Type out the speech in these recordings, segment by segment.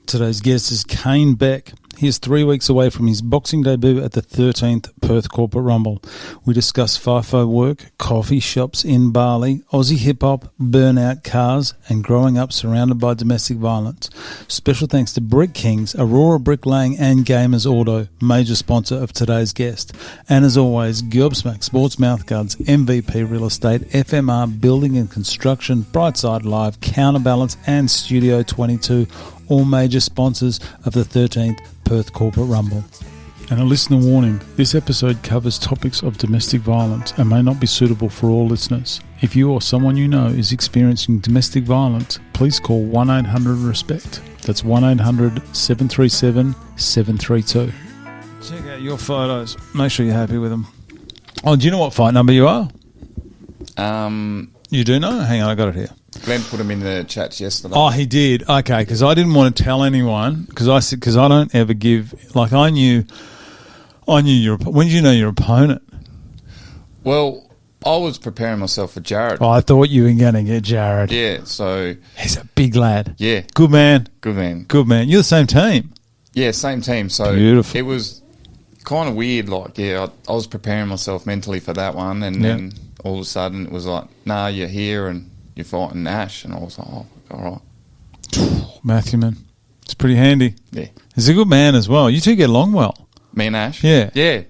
Today's guest is Kane Beck. He is 3 weeks away from his boxing debut at the 13th Perth Corporate Rumble. We discuss FIFO work, coffee shops in Bali, Aussie hip-hop, burnout, cars, and growing up surrounded by domestic violence. Special thanks to Brick Kings, Aurora Bricklaying and Gamers Auto, major sponsor of today's guest. And as always, Gobsmack Sports Mouthguards, MVP Real Estate, FMR Building and Construction, Brightside Live, Counterbalance, and Studio 22, all major sponsors of the 13th Perth Corporate Rumble. And a listener warning, this episode covers topics of domestic violence and may not be suitable for all listeners. If you or someone you know is experiencing domestic violence, please call 1-800-RESPECT. That's 1-800-737-732. Check out your photos. Make sure you're happy with them. Oh, do you know what fight number you are? You do know? Hang on, I got it here. Glenn put him in the chats yesterday. Oh, he did. Okay, because I didn't want to tell anyone because I don't ever give. Like I knew your. When did you know your opponent? Well, I was preparing myself for Jared. Oh, I thought you were going to get Jared. Yeah, so he's a big lad. Yeah, good man. Good man. Good man. You're the same team. Yeah, same team. So beautiful. It was kind of weird. Like, yeah, I was preparing myself mentally for that one, and then all of a sudden it was like, nah, you're here and you're fighting Nash, and I was like, oh, all right. Matthew, man. It's pretty handy. Yeah. He's a good man as well. You two get along well. Me and Ash? Yeah. Yeah.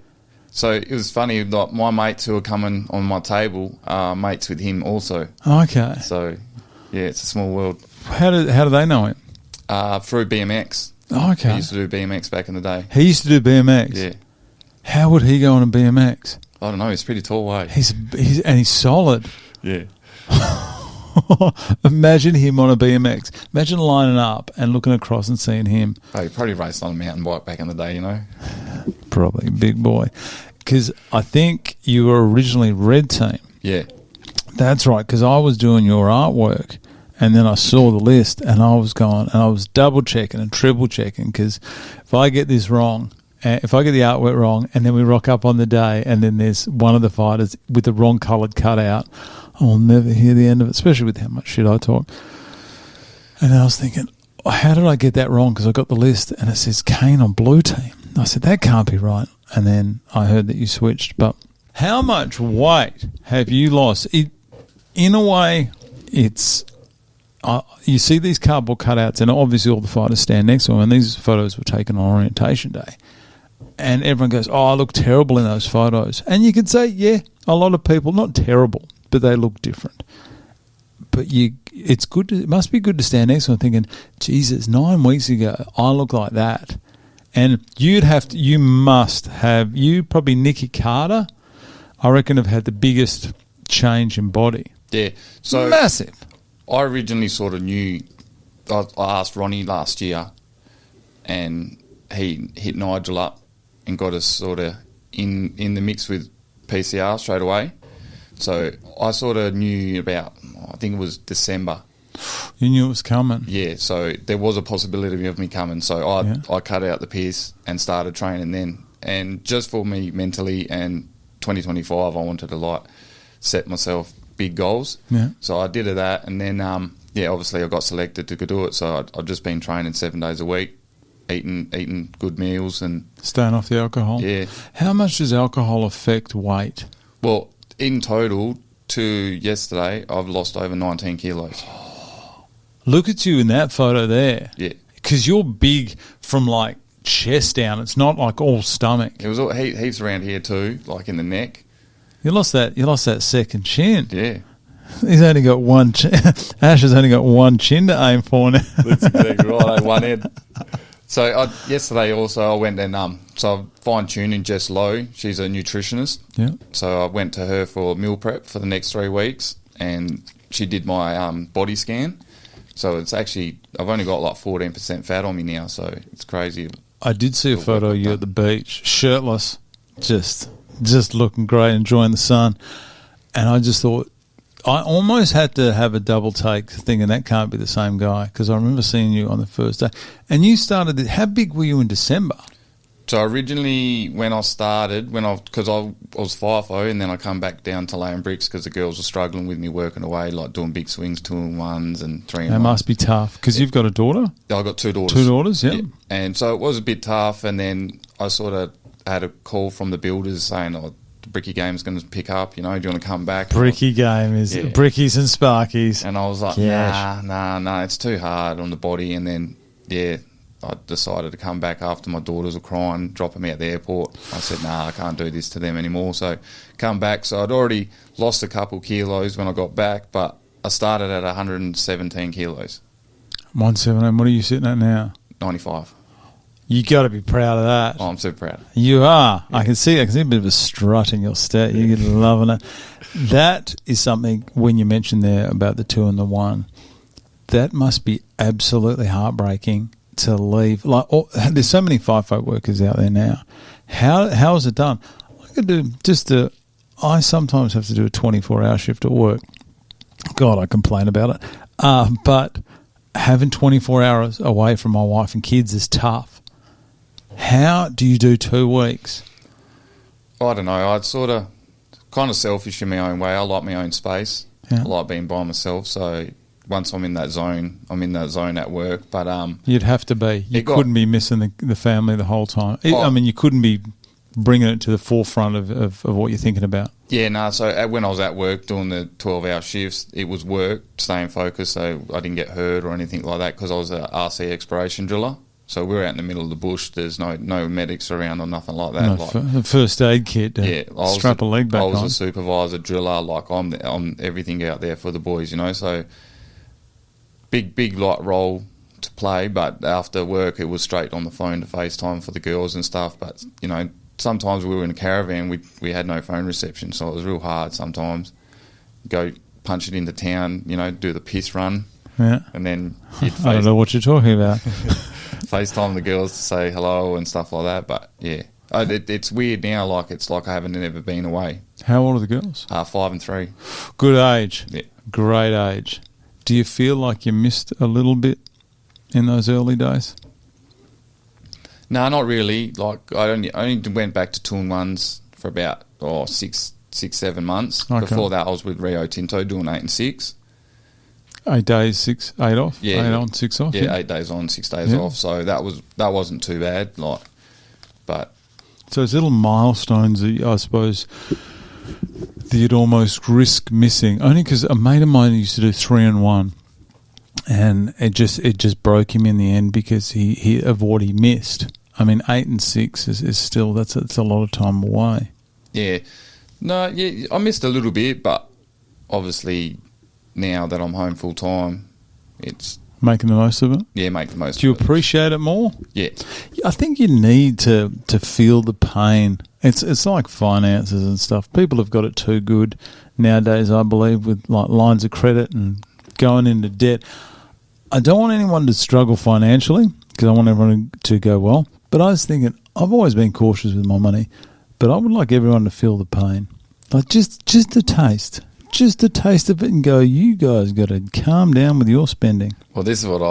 So it was funny, like my mates who were coming on my table are mates with him also. Okay. So, yeah, it's a small world. How do they know him? Through BMX. Okay. He used to do BMX back in the day. He used to do BMX? Yeah. How would he go on a BMX? I don't know. He's pretty tall, eh? He's solid. Yeah. Imagine him on a BMX. Imagine lining up and looking across and seeing him. Oh, he probably raced on a mountain bike back in the day, you know. Probably, big boy. Because I think you were originally red team. Yeah. That's right, because I was doing your artwork and then I saw the list and I was going and I was double checking and triple checking because if I get this wrong, if I get the artwork wrong and then we rock up on the day and then there's one of the fighters with the wrong coloured cutout, I'll never hear the end of it, especially with how much shit I talk. And then I was thinking, how did I get that wrong? Because I got the list and it says Kane on blue team. I said, that can't be right. And then I heard that you switched. But how much weight have you lost? In a way, it's... you see these cardboard cutouts and obviously all the fighters stand next to them, and these photos were taken on orientation day. And everyone goes, oh, I look terrible in those photos. And you could say, yeah, a lot of people, not terrible, but they look different. But it's good. It must be good to stand next to them thinking, Jesus, 9 weeks ago, I look like that. And you probably Nicky Carter, I reckon, have had the biggest change in body. Yeah. So massive. I originally sort of knew, I asked Ronnie last year, and he hit Nigel up and got us sort of in the mix with PCR straight away. So I sort of knew about, I think it was December. You knew it was coming. Yeah, so there was a possibility of me coming. So I cut out the piss and started training then. And just for me mentally and 2025, I wanted to set myself big goals. Yeah. So I did that, and then obviously I got selected to go do it. So I've just been training 7 days a week, eating good meals and staying off the alcohol. Yeah. How much does alcohol affect weight? Well, in total, to yesterday, I've lost over 19 kilos. Look at you in that photo there. Yeah. Because you're big from chest down. It's not all stomach. It was all heaps around here too, like in the neck. You lost that second chin. Yeah. He's only got one chin. Ash has only got one chin to aim for now. That's exactly right. I had one head. So yesterday also I went and so I'm fine-tuning Jess Lowe. She's a nutritionist. Yeah. So I went to her for meal prep for the next 3 weeks, and she did my body scan. So it's actually, I've only got 14% fat on me now, so it's crazy. I did see a photo of you at the beach, shirtless, just looking great, enjoying the sun. And I just thought, I almost had to have a double take thinking that can't be the same guy, because I remember seeing you on the first day. And you started, how big were you in December? So originally, when I started, because I was FIFO, and then I come back down to laying bricks because the girls were struggling with me working away, like doing big swings, 2-in-1s and 3-in-1s. That must be tough because you've got a daughter. I got 2 daughters. 2 daughters, yeah. And so it was a bit tough. And then I sort of had a call from the builders saying, "Oh, the Bricky game's going to pick up. Do you want to come back?" Bricky game is Brickies and Sparkies. And I was like, nah, it's too hard on the body. And then I decided to come back after my daughters were crying, dropping me at the airport. I said, I can't do this to them anymore. So come back. So I'd already lost a couple kilos when I got back, but I started at 117 kilos. 117. What are you sitting at now? 95. You got to be proud of that. Oh, I'm super proud. You are. Yeah. I can see a bit of a strut in your step. You're loving it. That is something, when you mentioned there about the 2 and the 1, that must be absolutely heartbreaking to leave. There's so many FIFO workers out there now. How is it done? I sometimes have to do a 24-hour shift at work. God, I complain about it. But having 24 hours away from my wife and kids is tough. How do you do 2 weeks? I don't know. I'd sort of kind of selfish in my own way. I like my own space. Yeah. I like being by myself. So once I'm in that zone, I'm in that zone at work. But you'd have to be. You couldn't be missing the family the whole time. You couldn't be bringing it to the forefront of what you're thinking about. Yeah, no. So when I was at work doing the 12-hour shifts, it was work, staying focused, so I didn't get hurt or anything like that because I was an RC exploration driller. So we were out in the middle of the bush. There's no medics around or nothing like that. The first aid kit. Strap a leg back on. I was a supervisor driller. Like I'm everything out there for the boys. So big role to play. But after work, it was straight on the phone to FaceTime for the girls and stuff. But sometimes we were in a caravan. We had no phone reception, so it was real hard. Sometimes go punch it into town. Do the piss run. Yeah. And then I don't know what you're talking about. FaceTime the girls to say hello and stuff like that. But yeah, it's weird now. It's like I haven't ever been away. How old are the girls? 5 and 3. Good age. Yeah. Great age. Do you feel like you missed a little bit in those early days? No, not really. Like I only went back to 2-in-1s for about 6-7 months. Okay. Before that, I was with Rio Tinto doing 8 and 6. 8 days, 8 off. Yeah, 8 on, 6 off. Yeah, 8 days on, 6 days off. So that wasn't too bad. But so it's little milestones that I suppose that you'd almost risk missing. Only because a mate of mine used to do 3 and 1, and it just broke him in the end because he of what he missed. I mean, 8 and 6 is still that's a lot of time away. Yeah, no, I missed a little bit, but obviously now that I'm home full time, it's making the most of it. Yeah, make the most. Do you of it. appreciate it more? Yeah, I think you need to feel the pain. It's like finances and stuff. People have got it too good nowadays, I believe, with like lines of credit and going into debt. I don't want anyone to struggle financially because I want everyone to go well. But I was thinking, I've always been cautious with my money, but I would like everyone to feel the pain, like just a taste. Just a taste of it and go, you guys got to calm down with your spending. Well, this is what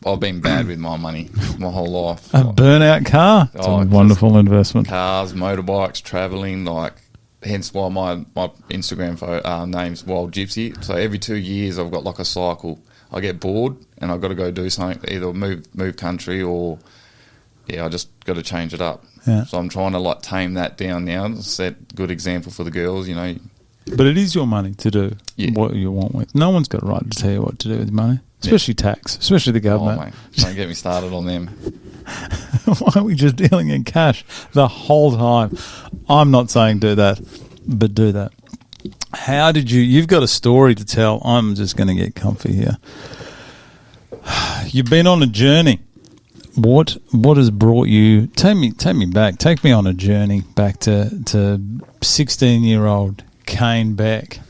I've been bad with my money my whole life. A burnout car? It's a wonderful investment. Cars, motorbikes, travelling, hence why my Instagram name's Wild Gypsy. So every 2 years I've got like a cycle. I get bored and I've got to go do something, either move country or, I just got to change it up. Yeah. So I'm trying to tame that down now, set good example for the girls, But it is your money to do what you want with. No one's got a right to tell you what to do with money, especially tax, especially the government. Oh, mate, don't get me started on them. Why are we just dealing in cash the whole time? I'm not saying do that, but do that. How did you've got a story to tell. I'm just going to get comfy here. You've been on a journey. What has brought you? Take me back. Take me on a journey back to 16-year-old Kane Beck.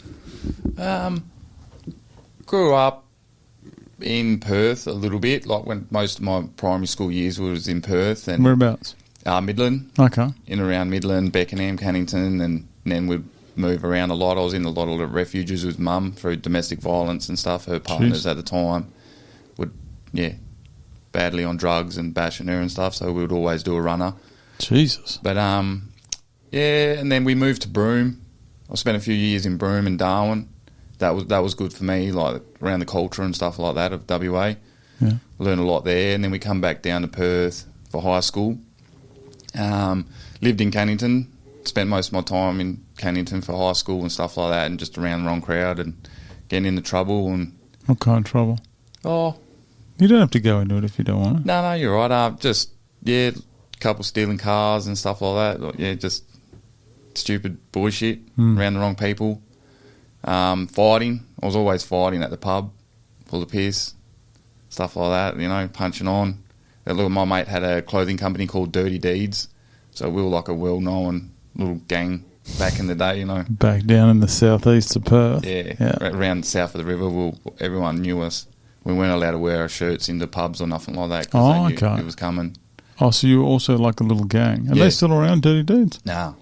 Grew up in Perth a little bit, when most of my primary school years was in Perth. And whereabouts? Midland. Okay. In around Midland, Beckenham, Cannington, and then we'd move around a lot. I was in a lot of the refuges with Mum through domestic violence and stuff. Her partners at the time would, badly on drugs and bashing her and stuff, so we would always do a runner. Jesus. But, yeah, and then we moved to Broome. I spent a few years in Broome and Darwin. That was good for me, like around the culture and stuff like that of WA. Yeah. Learned a lot there, and then we come back down to Perth for high school. Lived in Cannington, spent most of my time in Cannington for high school and stuff like that, and just around the wrong crowd and getting into trouble. And What kind of trouble? oh, You don't have to go into it if you don't want to. no, you're right. Just a couple stealing cars and stuff like that. Like, yeah, just stupid bullshit around the wrong people. Fighting. I was always fighting at the pub, full of piss, stuff like that. You know, punching on. My mate had a clothing company called Dirty Deeds, so we were like a well-known little gang back in the day. You know, Back down in the southeast of Perth. yeah. Around south of the river, everyone knew us. We weren't allowed to wear our shirts into pubs or nothing like that because they knew it was coming. Oh, so you were also like a little gang. Are they still around, Dirty Dudes? Nah.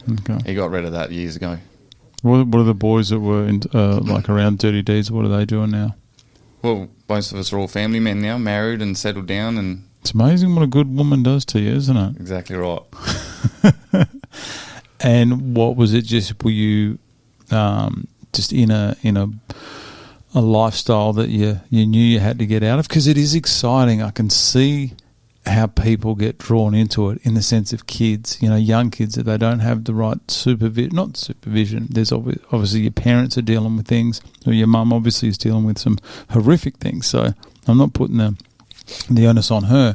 Okay. He got rid of that years ago. What are the boys that were in, like around Dirty Deeds? What are they doing now? Well, most of us are all family men now, married and settled down, and It's amazing what a good woman does to you, isn't it? exactly right. And what was it? Just were you just in a lifestyle that you knew you had to get out of? Because it is exciting. I can see how people get drawn into it in the sense of kids, young kids, that they don't have the right not supervision. There's obviously your parents are dealing with things, or your mum obviously is dealing with some horrific things. So I'm not putting the onus on her.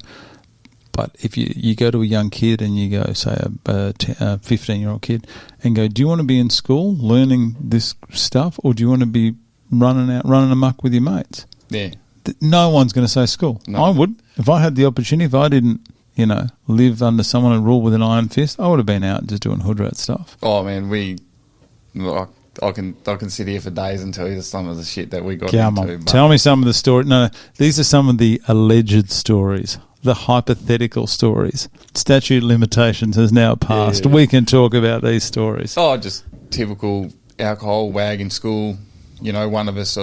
But if you go to a young kid and you go, say, a 15-year-old kid, and go, do you want to be in school learning this stuff, or do you want to be running amok with your mates? Yeah. No one's going to say school. No. I would. If I had the opportunity, if I didn't, live under someone and rule with an iron fist, I would have been out just doing hood rat stuff. Oh, man, I can sit here for days and tell you some of the shit that we got Come into. on. Tell me some of the stories. No, these are some of the alleged stories, the hypothetical stories. Statute of limitations has now passed. Yeah. We can talk about these stories. Oh, just typical alcohol wag in school. One of us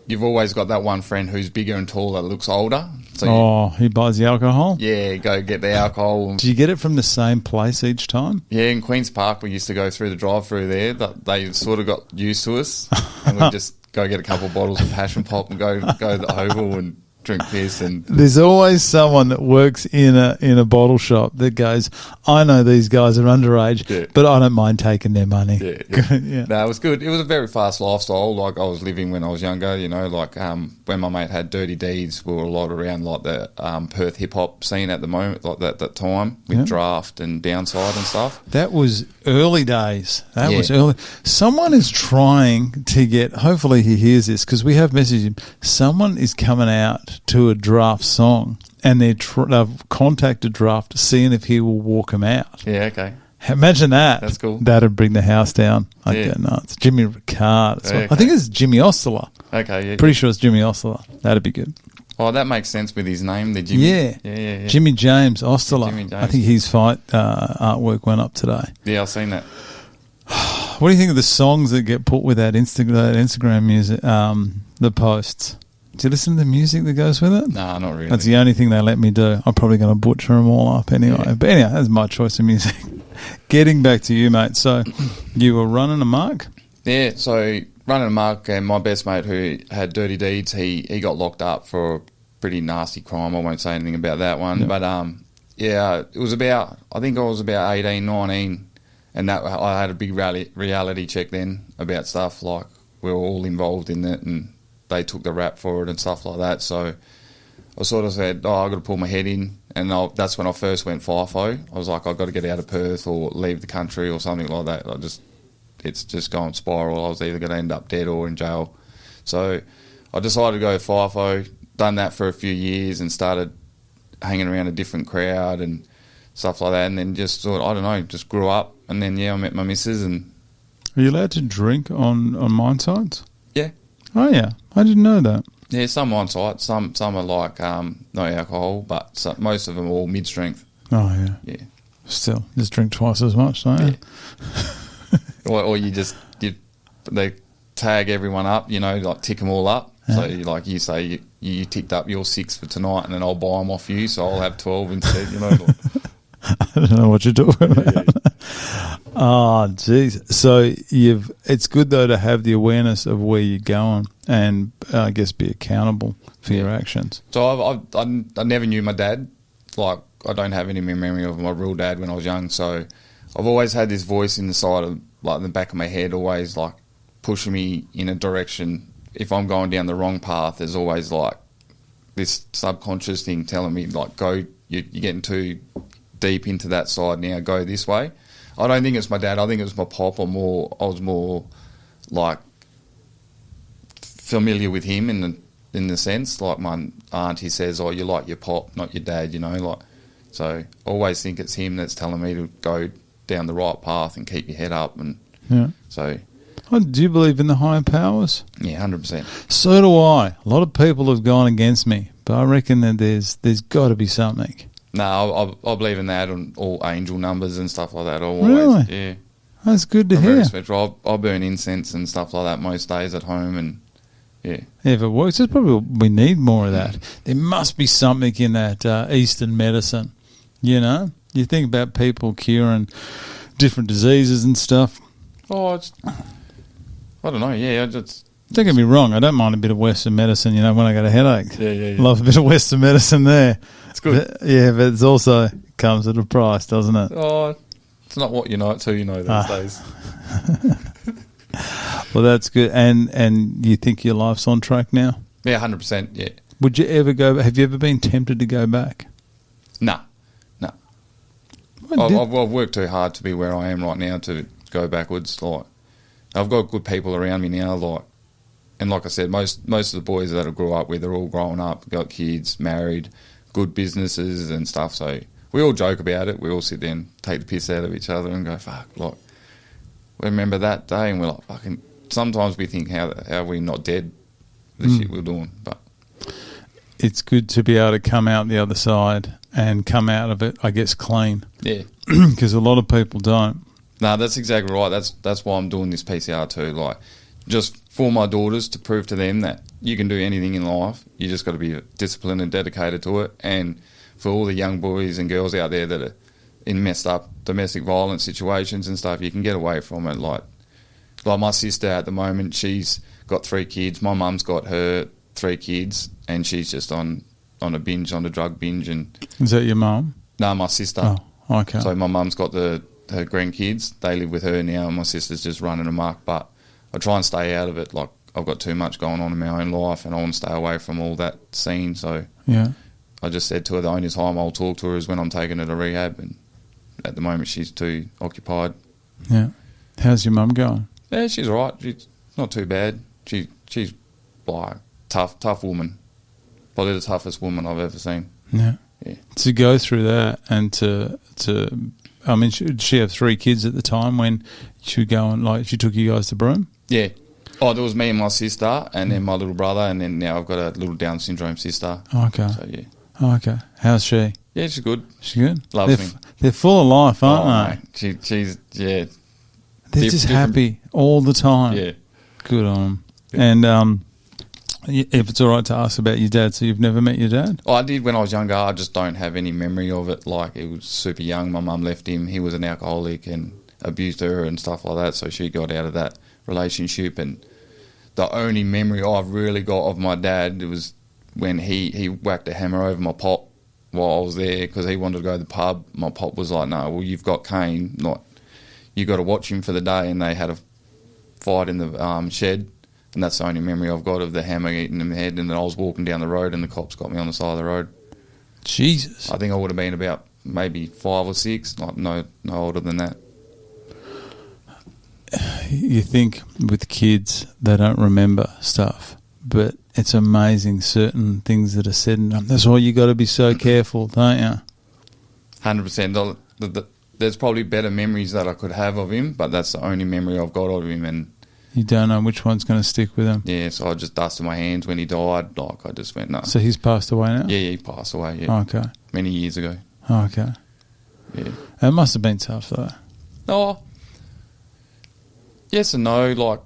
you've always got that one friend who's bigger and taller that looks older. So he buys the alcohol? Yeah, go get the alcohol. Do you get it from the same place each time? Yeah, in Queen's Park, we used to go through the drive-through there. They sort of got used to us, and we'd just go get a couple of bottles of Passion Pop and go to the Oval and drink piss. And there's always someone that works in a bottle shop that goes, I know these guys are underage, but I don't mind taking their money. Yeah. No, it was good. It was a very fast lifestyle, like I was living when I was younger. When my mate had Dirty Deeds, we were a lot around like the Perth hip hop scene at the moment, like that time with Draft and Downside and stuff. That was early days. That was early. Someone is trying to get. Hopefully he hears this because we have messaged him. Someone is coming out to a Draft song, and they've contacted Draft, seeing if he will walk him out. Yeah, okay. Imagine that. That's cool. That'd bring the house down. I'd go nuts. Jimmy Ricard. Okay. I think it's Jimmy Ostler. Okay, yeah. Pretty sure it's Jimmy Ostler. That'd be good. Oh, that makes sense with his name, the Jimmy. Yeah. Jimmy James Ostler. Jimmy James. I think his fight artwork went up today. Yeah, I've seen that. What do you think of the songs that get put with that Instagram music, the posts? Do you listen to the music that goes with it? No, not really. That's the only thing they let me do. I'm probably going to butcher them all up anyway. Yeah. But anyway, that's my choice of music. Getting back to you, mate. So you were running a mark? Yeah, so running a mark, and my best mate who had Dirty Deeds, he got locked up for a pretty nasty crime. I won't say anything about that one. Yep. But, it was I think I was about 18, 19, and that I had a big reality check then about stuff like we were all involved in it, and they took the rap for it and stuff like that. So I sort of said, I've got to pull my head in. And that's when I first went FIFO. I was like, I've got to get out of Perth or leave the country or something like that. It's just going spiral. I was either going to end up dead or in jail. So I decided to go FIFO, done that for a few years and started hanging around a different crowd and stuff like that. And then just just grew up. And then, I met my missus. And Are you allowed to drink on mine sites? Yeah. Oh, yeah. I didn't know that. Yeah, some on site, some are like no alcohol, but most of them are all mid-strength. Oh, yeah. Yeah. Still, just drink twice as much, don't you? or they tag everyone up, like tick them all up. Yeah. So you say you ticked up your 6 for tonight, and then I'll buy them off you, so I'll have 12 instead. I don't know what you're talking about. Oh, jeez. So it's good though to have the awareness of where you're going, and I guess be accountable for your actions. So I never knew my dad. Like, I don't have any memory of my real dad when I was young. So I've always had this voice in the side of, like, in the back of my head, always like pushing me in a direction. If I'm going down the wrong path, there's always like this subconscious thing telling me, like, go, you're getting too deep into that side now, go this way. I don't think it's my dad. I think it was my pop. I was more like familiar with him in the sense, like my auntie says, "Oh, you're like your pop, not your dad," you know. Like, so I always think it's him that's telling me to go down the right path and keep your head up. And so, do you believe in the higher powers? Yeah, 100%. So do I. A lot of people have gone against me, but I reckon that there's got to be something. No, I believe in that, and all angel numbers and stuff like that. Really? Yeah. That's good to hear. I burn incense and stuff like that most days at home, and yeah. If it works, it's probably we need more of that. There must be something in that Eastern medicine. You know, you think about people curing different diseases and stuff. Oh, I don't know. Yeah, don't get me wrong. I don't mind a bit of Western medicine. You know, when I got a headache, yeah. Love a bit of Western medicine there. It's good. But it's also comes at a price, doesn't it? Oh, it's not what you know, it's who you know these days. Well, that's good. And you think your life's on track now? Yeah, 100%. Yeah. Would you ever go? Have you ever been tempted to go back? No. I've worked too hard to be where I am right now to go backwards. Like, I've got good people around me now. Like I said, most of the boys that I grew up with, they're all grown up, got kids, married, good businesses and stuff. So we all joke about it. We all sit there and take the piss out of each other and go, fuck, like, we remember that day, and we're like, fucking. Sometimes we think, how are we not dead for the shit we're doing? But it's good to be able to come out the other side and come out of it, I guess, clean. Yeah, because a lot of people don't. No, that's exactly right. That's why I'm doing this PCR too. Like, just for my daughters, to prove to them that you can do anything in life. You just got to be disciplined and dedicated to it. And for all the young boys and girls out there that are in messed up domestic violence situations and stuff, you can get away from it. Like my sister at the moment, she's got 3 kids. My mum's got her 3 kids, and she's just on a binge, on a drug binge. And is that your mum? No, my sister. Oh, okay. So my mum's got her grandkids. They live with her now, and my sister's just running amok. But I try and stay out of it. Like, I've got too much going on in my own life, and I want to stay away from all that scene. So yeah, I just said to her, the only time I'll talk to her is when I'm taking her to rehab, and at the moment she's too occupied. Yeah. How's your mum going? Yeah, she's all right. She's not too bad. She's like tough woman. Probably the toughest woman I've ever seen. Yeah. To go through that and to I mean, did she have 3 kids at the time when she would go and, like, she took you guys to Broome? Yeah. Oh, there was me and my sister, and then my little brother, and then now I've got a little Down syndrome sister. Oh, okay. So, yeah. Oh, okay. How's she? Yeah, she's good. She's good? Loves me. They're full of life, aren't they? Mate. She's, yeah. They're just happy all the time. Yeah. Good on them. Yeah. And if it's all right to ask about your dad, so you've never met your dad? Oh, I did when I was younger. I just don't have any memory of it. Like, it was super young. My mum left him. He was an alcoholic and abused her and stuff like that, so she got out of that relationship. And the only memory I've really got of my dad was when he whacked a hammer over my pop while I was there because he wanted to go to the pub. My pop was like, no, well, you've got Kane. You got to watch him for the day. And they had a fight in the shed. And that's the only memory I've got of the hammer eating in the head. And then I was walking down the road and the cops got me on the side of the road. Jesus. I think I would have been about maybe 5 or 6, like no older than that. You think with kids, they don't remember stuff. But it's amazing certain things that are said. And that's why you got to be so careful, don't you? 100%. There's probably better memories that I could have of him, but that's the only memory I've got of him. And you don't know which one's going to stick with him. Yeah, so I just dusted my hands when he died. Like, I just went, no. So he's passed away now? Yeah, he passed away, yeah. Oh, okay. Many years ago. Oh, okay. Yeah. It must have been tough, though. Oh, yes and no. Like,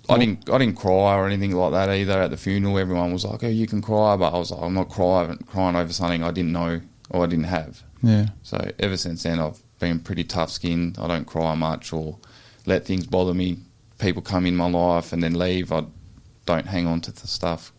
I didn't cry or anything like that either at the funeral. Everyone was like, oh, you can cry. But I was like, I'm not crying over something I didn't know or I didn't have. Yeah. So ever since then, I've been pretty tough-skinned. I don't cry much or let things bother me. People come in my life and then leave. I don't hang on to the stuff.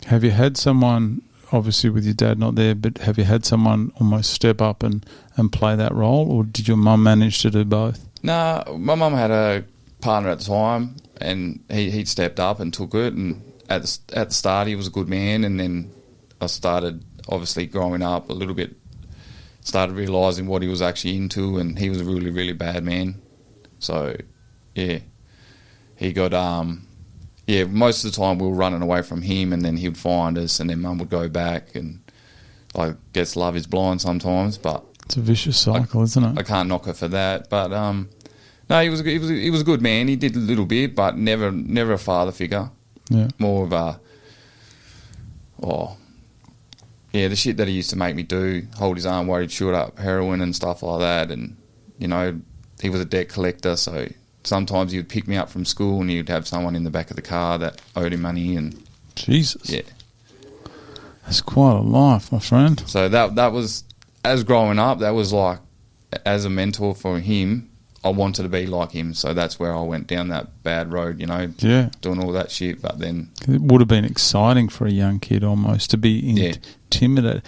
Have you had someone, obviously with your dad not there, but have you had someone almost step up and play that role, or did your mum manage to do both? Nah, my mum had a partner at the time, and he stepped up and took it. And at the start, he was a good man, and then I started obviously growing up a little bit. Started realising what he was actually into, and he was a really, really bad man. So, yeah, he got most of the time we were running away from him, and then he would find us, and then Mum would go back, and I guess love is blind sometimes, but it's a vicious cycle, isn't it? I can't knock her for that, but no, he was a good man. He did a little bit, but never a father figure. Yeah, more of a the shit that he used to make me do, hold his arm while he'd shoot up heroin and stuff like that, and he was a debt collector, so sometimes he would pick me up from school and he'd have someone in the back of the car that owed him money. And Jesus. Yeah. That's quite a life, my friend. So that was, as growing up, that was like, as a mentor for him, I wanted to be like him. So that's where I went down that bad road, doing all that shit. But then... It would have been exciting for a young kid almost to be intimidated.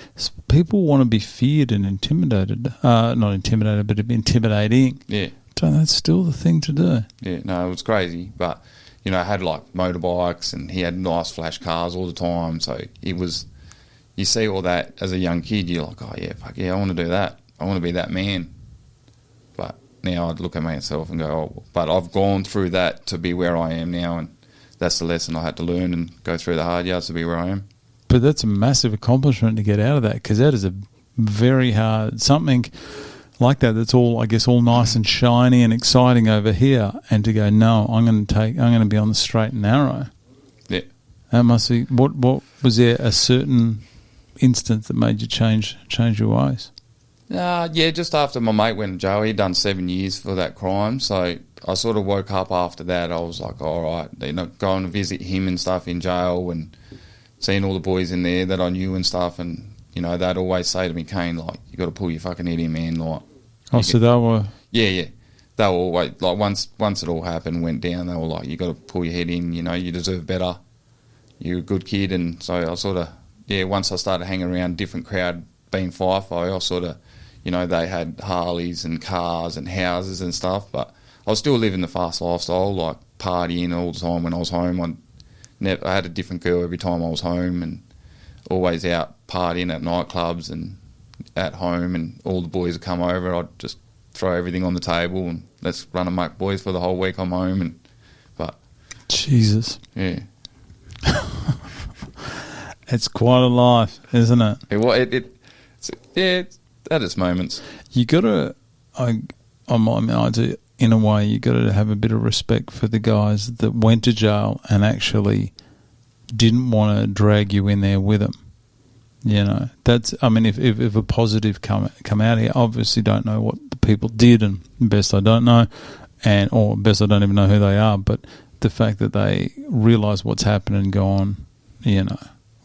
People want to be feared and intimidated. Not intimidated, but intimidating. Yeah. So that's still the thing to do. Yeah, no, it was crazy. But, I had like motorbikes, and he had nice flash cars all the time. So it was... You see all that as a young kid, you're like, oh, yeah, fuck yeah, I want to do that. I want to be that man. But now I'd look at myself and go, oh, but I've gone through that to be where I am now, and that's the lesson I had to learn and go through the hard yards to be where I am. But that's a massive accomplishment to get out of that, because that is a very hard... Something like that's all, I guess, all nice and shiny and exciting over here, and to go, no, I'm going to be on the straight and narrow. Yeah. That must be... What was there a certain... instance that made you change your ways? Yeah, just after my mate went to jail. He'd done 7 years for that crime, so I sort of woke up after that. I was like, all right, going to visit him and stuff in jail, and seeing all the boys in there that I knew and stuff, and they'd always say to me, Kane, like, you got to pull your fucking head in, man. Like, so they were... Yeah. They were always, like, once it all happened, went down, they were like, you got to pull your head in, you deserve better. You're a good kid. And so I sort of... Yeah, once I started hanging around different crowd, being FIFO, I sort of, they had Harleys and cars and houses and stuff, but I was still living the fast lifestyle, like partying all the time when I was home. I had a different girl every time I was home, and always out partying at nightclubs and at home, and all the boys would come over. I'd just throw everything on the table and let's run amok, boys, for the whole week I'm home. But Jesus. Yeah. It's quite a life, isn't it? It's at its moments. You got to, in a way, you got to have a bit of respect for the guys that went to jail and actually didn't want to drag you in there with them. That's. I mean, if a positive come out here, obviously don't know what the people did, and best I don't know, or best I don't even know who they are. But the fact that they realise what's happened and go on,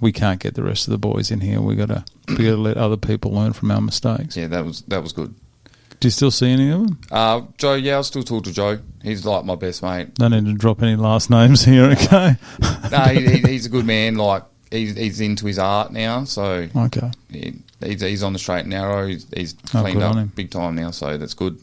we can't get the rest of the boys in here. We got to let other people learn from our mistakes. Yeah, that was good. Do you still see any of them? Joe, yeah, I still talk to Joe. He's like my best mate. Don't need to drop any last names here, okay? No, he's a good man. Like, he's into his art now, so okay. He's on the straight and narrow. He's cleaned up big time now, so that's good.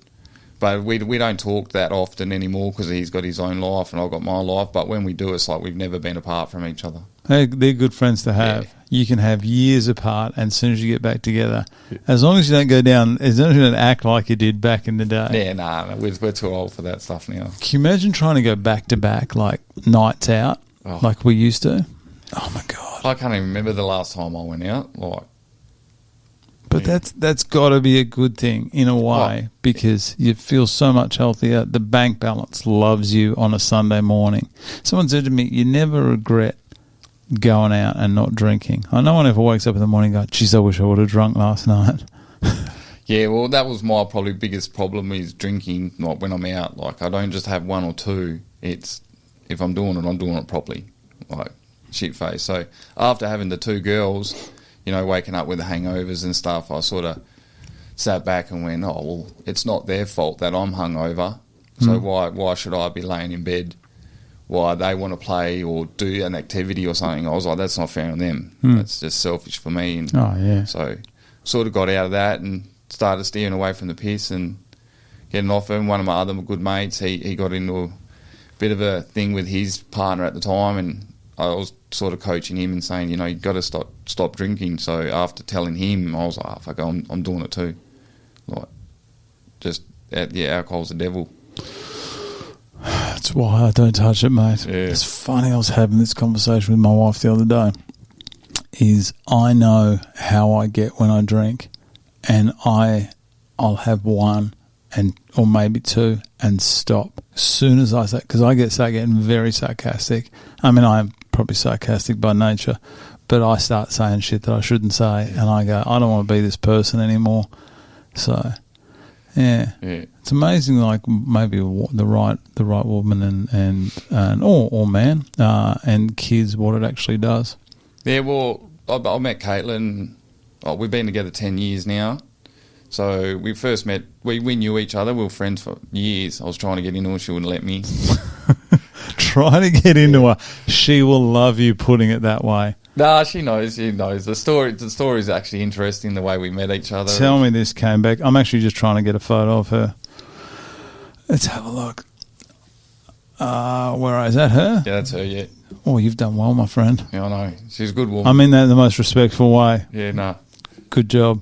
But we don't talk that often anymore because he's got his own life and I've got my life. But when we do, it's like we've never been apart from each other. Hey, they're good friends to have. Yeah. You can have years apart, and as soon as you get back together, as long as you don't go down, as long as you don't act like you did back in the day. Yeah, nah, we're too old for that stuff now. Can you imagine trying to go back to back, like nights out, like we used to? Oh my God! I can't even remember the last time I went out. But that's got to be a good thing in a way, because you feel so much healthier. The bank balance loves you on a Sunday morning. Someone said to me, you never regret going out and not drinking. No one ever wakes up in the morning and goes, geez, I wish I would have drunk last night. Yeah, well, that was my probably biggest problem is drinking. Like when I'm out, like I don't just have one or two. It's if I'm doing it properly, like shit face. So after having the two girls, waking up with the hangovers and stuff, I sort of sat back and went, oh, well, it's not their fault that I'm hungover. So why should I be laying in bed? Why they want to play or do an activity or something? I was like, that's not fair on them. That's just selfish for me. And so sort of got out of that and started steering away from the piss and getting off him. One of my other good mates, he got into a bit of a thing with his partner at the time, and I was sort of coaching him and saying, you've got to stop drinking. So after telling him, I was like, fuck, I'm doing it too. Like, just, alcohol's the devil. That's why I don't touch it, mate. Yeah. It's funny, I was having this conversation with my wife the other day, is I know how I get when I drink, and I'll have one or maybe two and stop as soon as I say, because I start getting very sarcastic. I mean, I'm probably sarcastic by nature, but I start saying shit that I shouldn't say, and I go, I don't want to be this person anymore. So, yeah. It's amazing, like maybe the right woman and or man and kids, what it actually does. Yeah, well, I met Caitlin. Oh, we've been together 10 years now. So we first met, we knew each other. We were friends for years. I was trying to get into her. She wouldn't let me. Trying to get into her. She will love you putting it that way. Nah, she knows. The story is actually interesting, the way we met each other. Tell me this, Kane Beck. I'm actually just trying to get a photo of her. Let's have a look. Where is that her? Yeah, that's her, yeah. Oh, you've done well, my friend. Yeah, I know. She's a good woman. I mean that in the most respectful way. Yeah, no. Good job.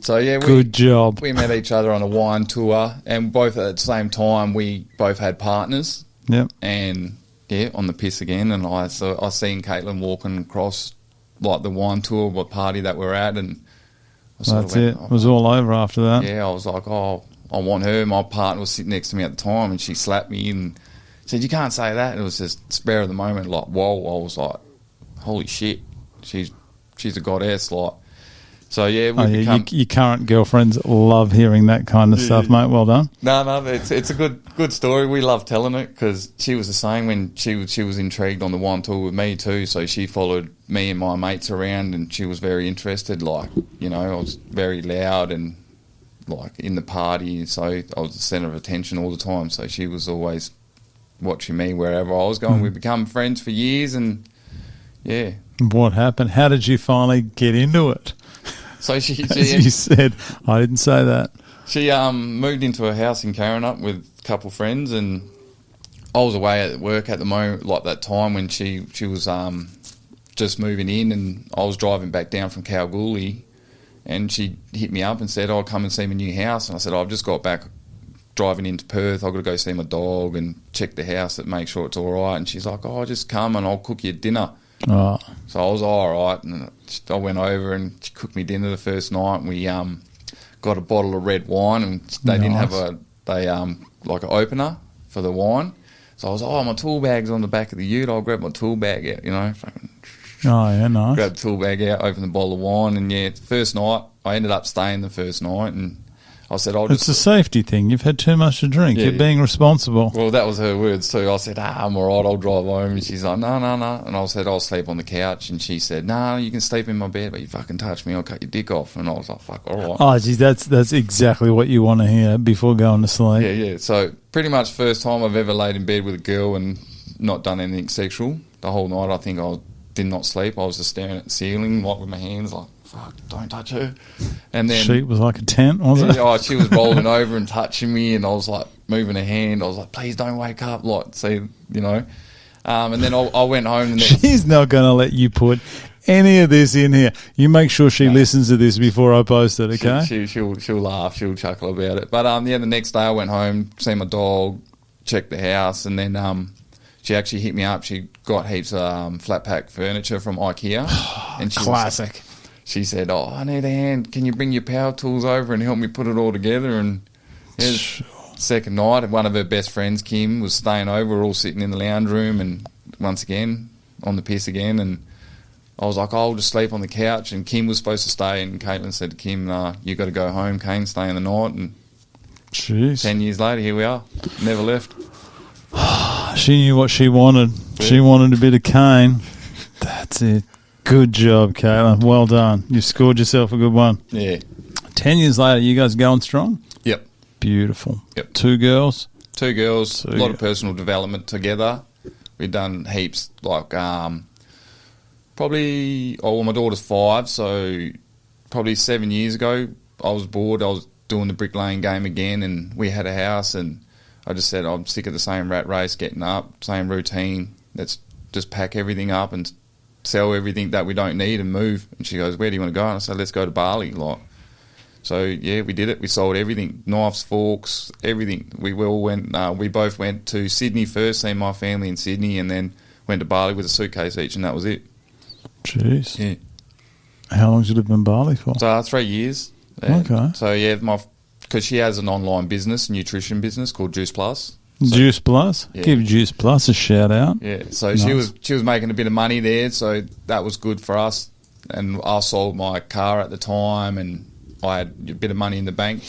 So, yeah, good job. We met each other on a wine tour, and both at the same time, we both had partners. Yep. And, yeah, on the piss again, and I seen Caitlin walking across, like, the wine tour, what party that we're at, and I sort That's of went, it. It was all over after that. Yeah, I was like, oh, I want her. My partner was sitting next to me at the time, and she slapped me and said, you can't say that. And it was just spare of the moment, like, whoa. I was like, holy shit, she's a goddess, like. So, yeah, your current girlfriends love hearing that kind of stuff, mate. Well done. No, it's a good story. We love telling it because she was the same when she was intrigued on the wine tour with me too. So she followed me and my mates around, and she was very interested. Like, I was very loud and like in the party, so I was the centre of attention all the time. So she was always watching me wherever I was going. We've become friends for years, and yeah. What happened? How did you finally get into it? So she you said, I didn't say that. She moved into a house in Karrinyup with a couple of friends, and I was away at work at the moment, like that time when she was just moving in, and I was driving back down from Kalgoorlie, and she hit me up and said, "Oh, come and see my new house." And I said, "I've just got back driving into Perth. I've got to go see my dog and check the house and make sure it's all right." And she's like, "Oh, just come and I'll cook you dinner." Oh. So I was all right, and I went over and she cooked me dinner the first night. And we got a bottle of red wine, and they didn't have like an opener for the wine. So I was, my tool bag's on the back of the ute. I'll grab my tool bag out, Oh, yeah, nice. Grab the tool bag out, open the bottle of wine, and yeah, first night, I ended up staying the first night, and I said, It's a safety thing. You've had too much to drink. You're being responsible. Well, that was her words too. I said, I'm all right, I'll drive home. And she's like, no. And I said, I'll sleep on the couch. And she said, no, you can sleep in my bed, but you fucking touch me, I'll cut your dick off. And I was like, fuck, all right. Oh, geez, that's exactly what you want to hear before going to sleep. Yeah. So pretty much first time I've ever laid in bed with a girl and not done anything sexual. The whole night I think I did not sleep. I was just staring at the ceiling, like with my hands, like, fuck, don't touch her. And then sheet was like a tent, was it? Oh, she was rolling over and touching me, and I was like moving her hand. I was like, please don't wake up, like, see, And then I went home. And she's not going to let you put any of this in here. You make sure she listens to this before I post it, okay? She'll laugh, she'll chuckle about it. But the next day I went home, see my dog, checked the house, and then she actually hit me up. She got heaps of flat pack furniture from IKEA. And classic. She said, I need a hand. Can you bring your power tools over and help me put it all together? And second night, one of her best friends, Kim, was staying over. We were all sitting in the lounge room, and once again, on the piss again. And I was like, I'll just sleep on the couch. And Kim was supposed to stay, and Caitlin said to Kim, you got to go home, Kane, stay in the night. And 10 years later, here we are. Never left. She knew what she wanted. Yeah. She wanted a bit of Kane. That's it. Good job, Caitlin. Well done. You scored yourself a good one. Yeah. 10 years later, you guys going strong? Yep. Beautiful. Yep. 2 girls? 2 girls, a lot of personal development together. We've done heaps, like probably, my daughter's 5, so probably 7 years ago, I was bored. I was doing the bricklaying game again, and we had a house, and I just said, I'm sick of the same rat race, getting up, same routine. Let's just pack everything up and sell everything that we don't need and move. And she goes, where do you want to go? And I said, let's go to Bali. So, yeah, we did it. We sold everything, knives, forks, everything. We both went to Sydney first, seen my family in Sydney, and then went to Bali with a suitcase each, and that was it. Jeez. Yeah. How long did you live in Bali for? So 3 years. Okay. So, yeah, because she has an online business, nutrition business called Juice Plus. So, Juice Plus? Yeah. Give Juice Plus a shout out. Yeah, so Nice. she was making a bit of money there, so that was good for us. And I sold my car at the time, and I had a bit of money in the bank,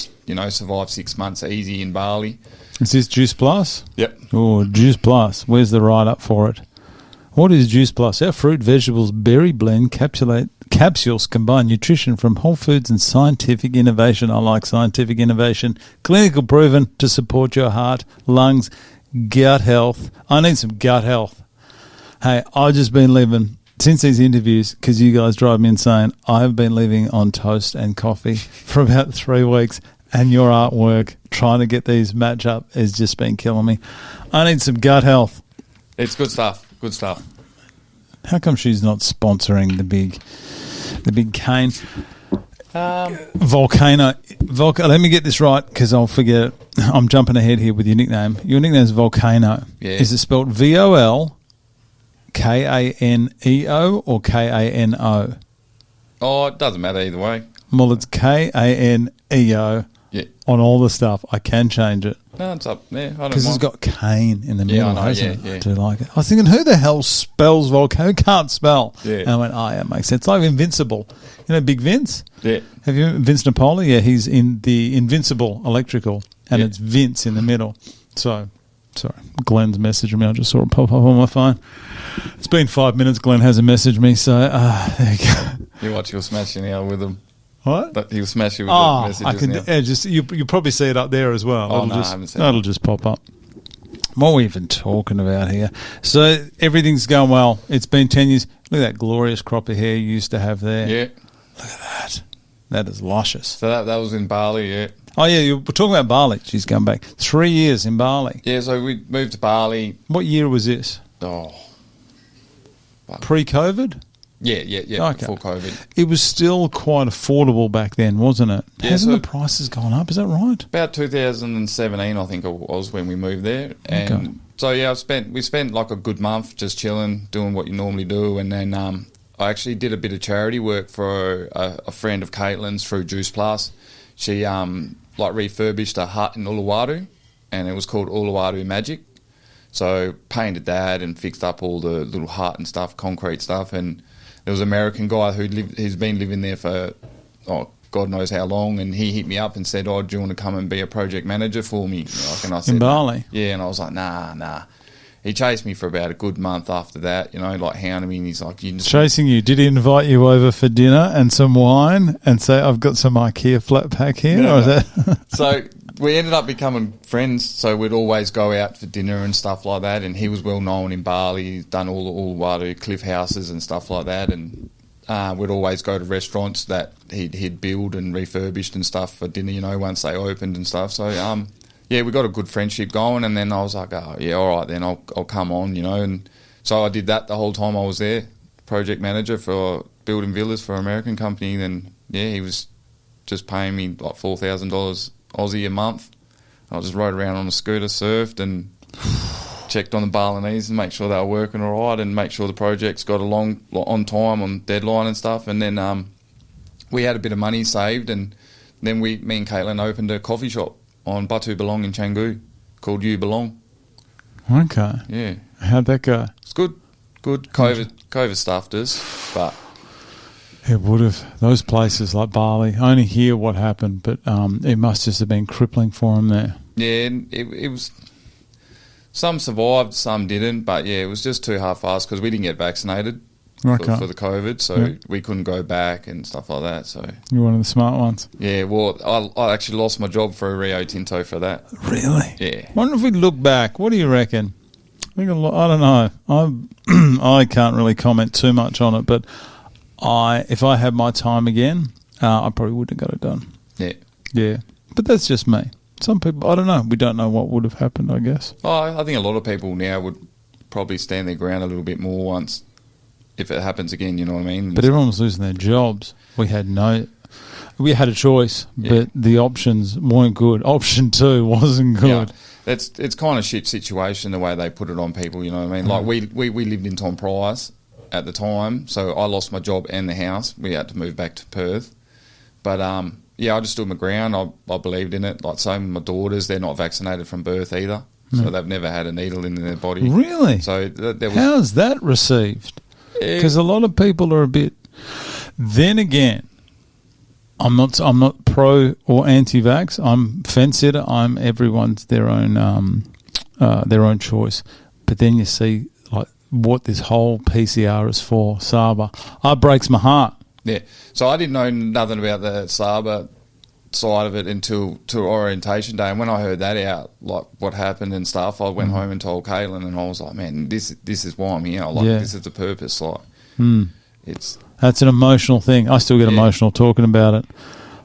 survived 6 months easy in Bali. Is this Juice Plus? Yep. Oh, Juice Plus. Where's the write-up for it? What is Juice Plus? Our fruit, vegetables, berry blend, capsules combine nutrition from whole foods and scientific innovation. I like scientific innovation. Clinical proven to support your heart, lungs, gut health. I need some gut health. Hey, I've just been living, since these interviews, because you guys drive me insane, I've been living on toast and coffee for about 3 weeks, and your artwork, trying to get these match up, has just been killing me. I need some gut health. It's good stuff. Good stuff. How come she's not sponsoring the big Kane? Volcano. Let me get this right, because I'll forget it. I'm jumping ahead here with your nickname. Your nickname is Volcano. Yeah. Is it spelled VOLKANEO or KANO? Oh, it doesn't matter either way. Well, it's KANEO Yeah. on all the stuff. I can change it. No, it's up. Yeah, I don't Because it's mind. got Kane in the middle, I know, hasn't it? yeah. I do like it. I was thinking, who the hell spells Volcano? Who can't spell? Yeah. And I went, oh, yeah, it makes sense. It's like Invincible. You know Big Vince? Yeah. Have you Vince Napoli? Yeah, he's in the Invincible Electrical, and Yeah. it's Vince in the middle. So, sorry, Glenn's messaged me. I just saw it pop up on my phone. It's been 5 minutes. Glenn hasn't messaged me, so there you go. You watch, you'll smash you now with them. What? He'll smash you with Oh, the messages I can now. you probably see it up there as well. Oh, no, I haven't seen It'll just pop up. What are we even talking about here? So everything's going well. It's been 10 years. Look at that glorious crop of hair you used to have there. Yeah. Look at that. That is luscious. So that was in Bali, yeah. Oh, yeah, you were talking about Bali. She's come back. 3 years in Bali. Yeah, so we moved to Bali. What year was this? Oh. Pre-COVID? Yeah, Okay. before COVID. It was still quite affordable back then, wasn't it? Yeah, Hasn't so- the prices gone up? Is that right? About 2017, I think it was when we moved there. And Okay. so, yeah, we spent like a good month just chilling, doing what you normally do. And then I actually did a bit of charity work for a friend of Caitlin's through Juice Plus. She refurbished a hut in Uluwatu, and it was called Uluwatu Magic. So painted that and fixed up all the little hut and stuff, concrete stuff. And there was an American guy who's been living there for, God knows how long, and he hit me up and said, do you want to come and be a project manager for me? And I said, In Bali? Yeah, and I was like, nah. He chased me for about a good month after that, hounding me, and he's like, you just... Chasing you. Did he invite you over for dinner and some wine and say, I've got some IKEA flat pack here? No. Or is that... So we ended up becoming friends, so we'd always go out for dinner and stuff like that, and he was well known in Bali. He's done all the Uluwatu cliff houses and stuff like that, and we'd always go to restaurants that he'd build and refurbished and stuff for dinner, once they opened and stuff. So, yeah, we got a good friendship going, and then I was like, oh, yeah, all right, then I'll come on, and so I did that the whole time I was there, project manager for building villas for an American company. Then, yeah, he was just paying me like $4,000 Aussie a month. I just rode around on a scooter, surfed, and checked on the Balinese and make sure they were working all right, and make sure the projects got along on time, on deadline and stuff. And then we had a bit of money saved, and then me and Caitlin opened a coffee shop on Batu Belong in Canggu called You Belong. Okay. Yeah. How'd that go? It's good. COVID stuffed us, but... It would have. Those places like Bali, I only hear what happened, but it must just have been crippling for them there. Yeah, it was... Some survived, some didn't, but yeah, it was just too half-assed because we didn't get vaccinated. Okay. for the COVID, so we couldn't go back and stuff like that. So You're one of the smart ones. yeah, well, I actually lost my job for a Rio Tinto for that. Really? Yeah. Wonder if we look back. What do you reckon? I don't know. I can't really comment too much on it, but if I had my time again, I probably wouldn't have got it done. Yeah. Yeah. But that's just me. Some people, I don't know. We don't know what would have happened, I guess. Oh, I think a lot of people now would probably stand their ground a little bit more once, if it happens again, you know what I mean? But everyone was losing their jobs. We had a choice, but the options weren't good. Option 2 wasn't good. Yeah. It's kind of shit situation the way they put it on people, you know what I mean? Like we lived in Tom Price at the time, so I lost my job and the house. We had to move back to Perth. But I just stood my ground. I believed in it. Like same with my daughters, they're not vaccinated from birth either. So they've never had a needle in their body. Really? So how's that received? Because a lot of people are a bit. Then again, I'm not pro or anti-vax. I'm fence sitter. I'm everyone's their own choice. But then you see like what this whole PCR is for. Saba, it breaks my heart. Yeah. So I didn't know nothing about the Saba side of it until orientation day, and when I heard that out, like what happened and stuff, I went home and told Caitlin, and I was like, man, this is why I'm here. Like this is the purpose. Like that's an emotional thing. I still get emotional talking about it.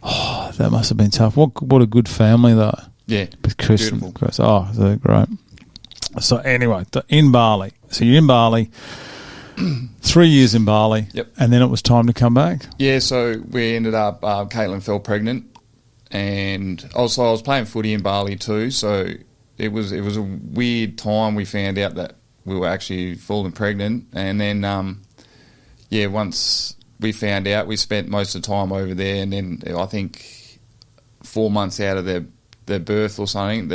Oh, that must have been tough. What a good family though. Yeah, with Chris beautiful. and Chris. Oh, they're great. So anyway, in Bali. So you're in Bali. 3 years in Bali. Yep. And then it was time to come back. Yeah. So we ended up. Caitlin fell pregnant. And also I was playing footy in Bali too, so it was a weird time. We found out that we were actually falling pregnant, and then once we found out, we spent most of the time over there, and then I think 4 months out of their birth or something,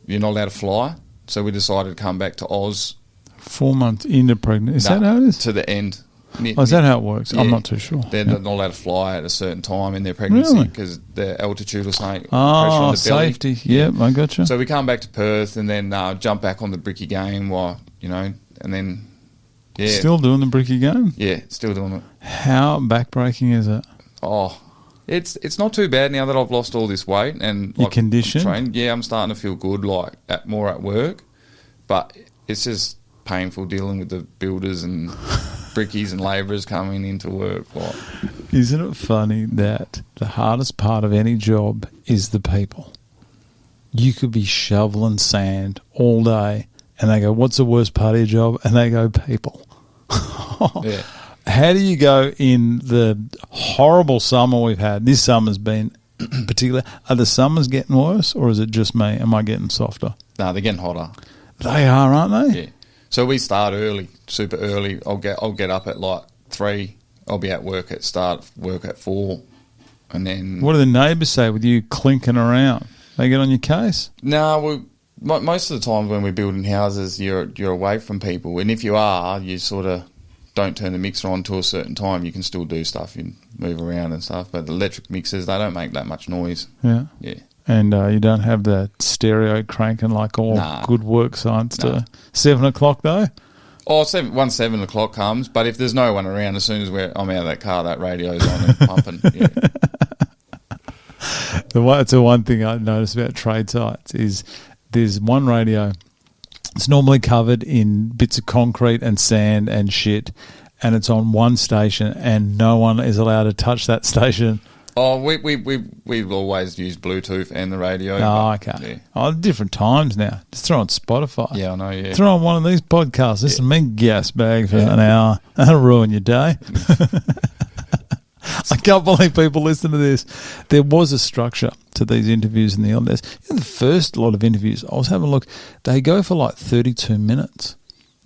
you're not allowed to fly, so we decided to come back to Oz. 4 months into pregnant, is that how it is? To the end. Is that how it works? Yeah, I'm not too sure. They're not allowed to fly at a certain time in their pregnancy because the altitude or something. Pressure on the safety. Belly. Yep, I got you. So we come back to Perth and then jump back on the bricky game and then, Still doing the bricky game? Yeah, still doing it. How backbreaking is it? Oh, it's not too bad now that I've lost all this weight and your condition. I'm starting to feel good, more at work, but it's just painful dealing with the builders and brickies and labourers coming into work. Isn't it funny that the hardest part of any job is the people? You could be shoveling sand all day and they go, what's the worst part of your job? And they go, people. Yeah. How do you go in the horrible summer we've had? This summer's been particular. Are the summers getting worse or is it just me? Am I getting softer? No, they're getting hotter. They are, aren't they? Yeah. So we start early, super early. I'll get up at 3. I'll be at work at 4, and then. What do the neighbours say with you clinking around? They get on your case? No, most of the time when we're building houses, you're away from people, and if you are, you sort of don't turn the mixer on till a certain time. You can still do stuff, you move around and stuff, but the electric mixers, they don't make that much noise. Yeah. Yeah. And you don't have the stereo cranking like all good work sites do. 7 o'clock though? Oh, 7 o'clock comes, but if there's no one around, as soon as I'm out of that car, that radio's on and pumping. Yeah. It's the one thing I noticed about trade sites is there's one radio. It's normally covered in bits of concrete and sand and shit, and it's on one station, and no one is allowed to touch that station. Oh, we've always used Bluetooth and the radio. Oh, okay. Yeah. Oh, different times now. Just throw on Spotify. Yeah, I know, yeah. Throw on one of these podcasts. Listen to me gas bag for an hour. That'll ruin your day. I can't believe people listen to this. There was a structure to these interviews in the old days. The first lot of interviews, I was having a look, they go for 32 minutes.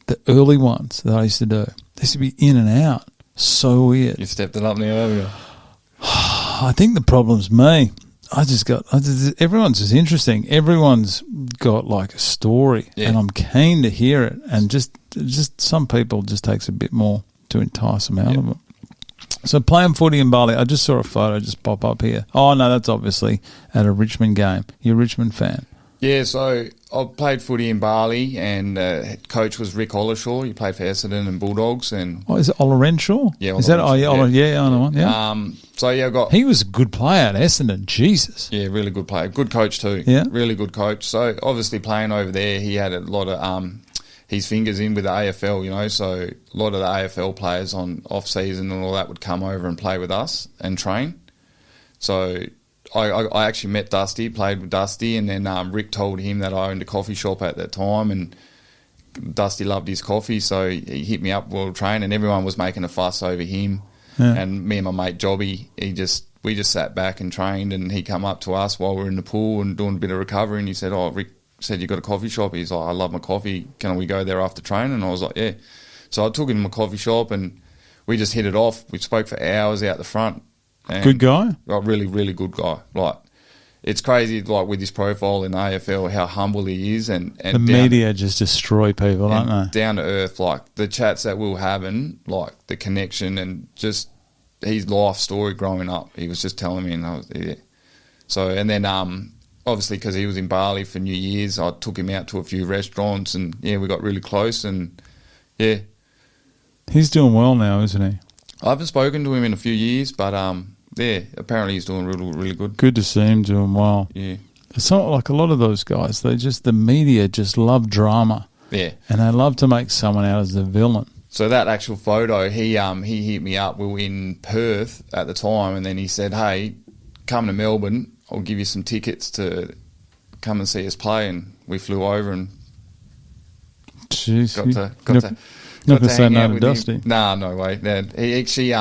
The early ones that I used to do, they used to be in and out. So weird. You stepped it up now, haven't you? I think the problem's me. Everyone's just interesting. Everyone's got a story, and I'm keen to hear it. And just some people just takes a bit more to entice them out of it. So playing footy in Bali, I just saw a photo just pop up here. Oh no, that's obviously at a Richmond game. You're a Richmond fan. Yeah, so I played footy in Bali, and head coach was Rick Ollershaw. He played for Essendon and Bulldogs, and Is it Ollerenshaw? Yeah, Is that? Oh, yeah, Ollerenshaw, I know one. Yeah. So yeah, I got He was a good player at Essendon. Jesus. yeah, really good player, good coach too. Yeah. Really good coach. So obviously playing over there, he had a lot of his fingers in with the AFL, you know. So a lot of the AFL players on off season and all that would come over and play with us and train. So I actually met Dusty, played with Dusty, and then Rick told him that I owned a coffee shop at that time, and Dusty loved his coffee, so he hit me up while we were training, and everyone was making a fuss over him. Yeah. And me and my mate Jobby, we just sat back and trained, and he come up to us while we were in the pool and doing a bit of recovery, and he said, "Oh, Rick said you got a coffee shop." He's like, "I love my coffee. Can we go there after training?" And I was like, "Yeah." So I took him to my coffee shop, and we just hit it off. We spoke for hours out the front. And good guy? Really, really good guy. Like, it's crazy, like, with his profile in AFL, how humble he is. And the media just destroy people, don't they? Down to earth, like, the chats that we were having, like, the connection and just his life story growing up. He was just telling me, and I was, yeah. So, and then, obviously, because he was in Bali for New Year's, I took him out to a few restaurants, and, yeah, we got really close, and, yeah. He's doing well now, isn't he? I haven't spoken to him in a few years, but, yeah, apparently he's doing really, really good. Good to see him doing well. Yeah. It's not like a lot of those guys. The media just love drama. Yeah. And they love to make someone out as the villain. So that actual photo, he hit me up. We were in Perth at the time, and then he said, "Hey, come to Melbourne. I'll give you some tickets to come and see us play." And we flew over and Jeez, got to not going to say no to Dusty. Him. Nah, no way. He actually,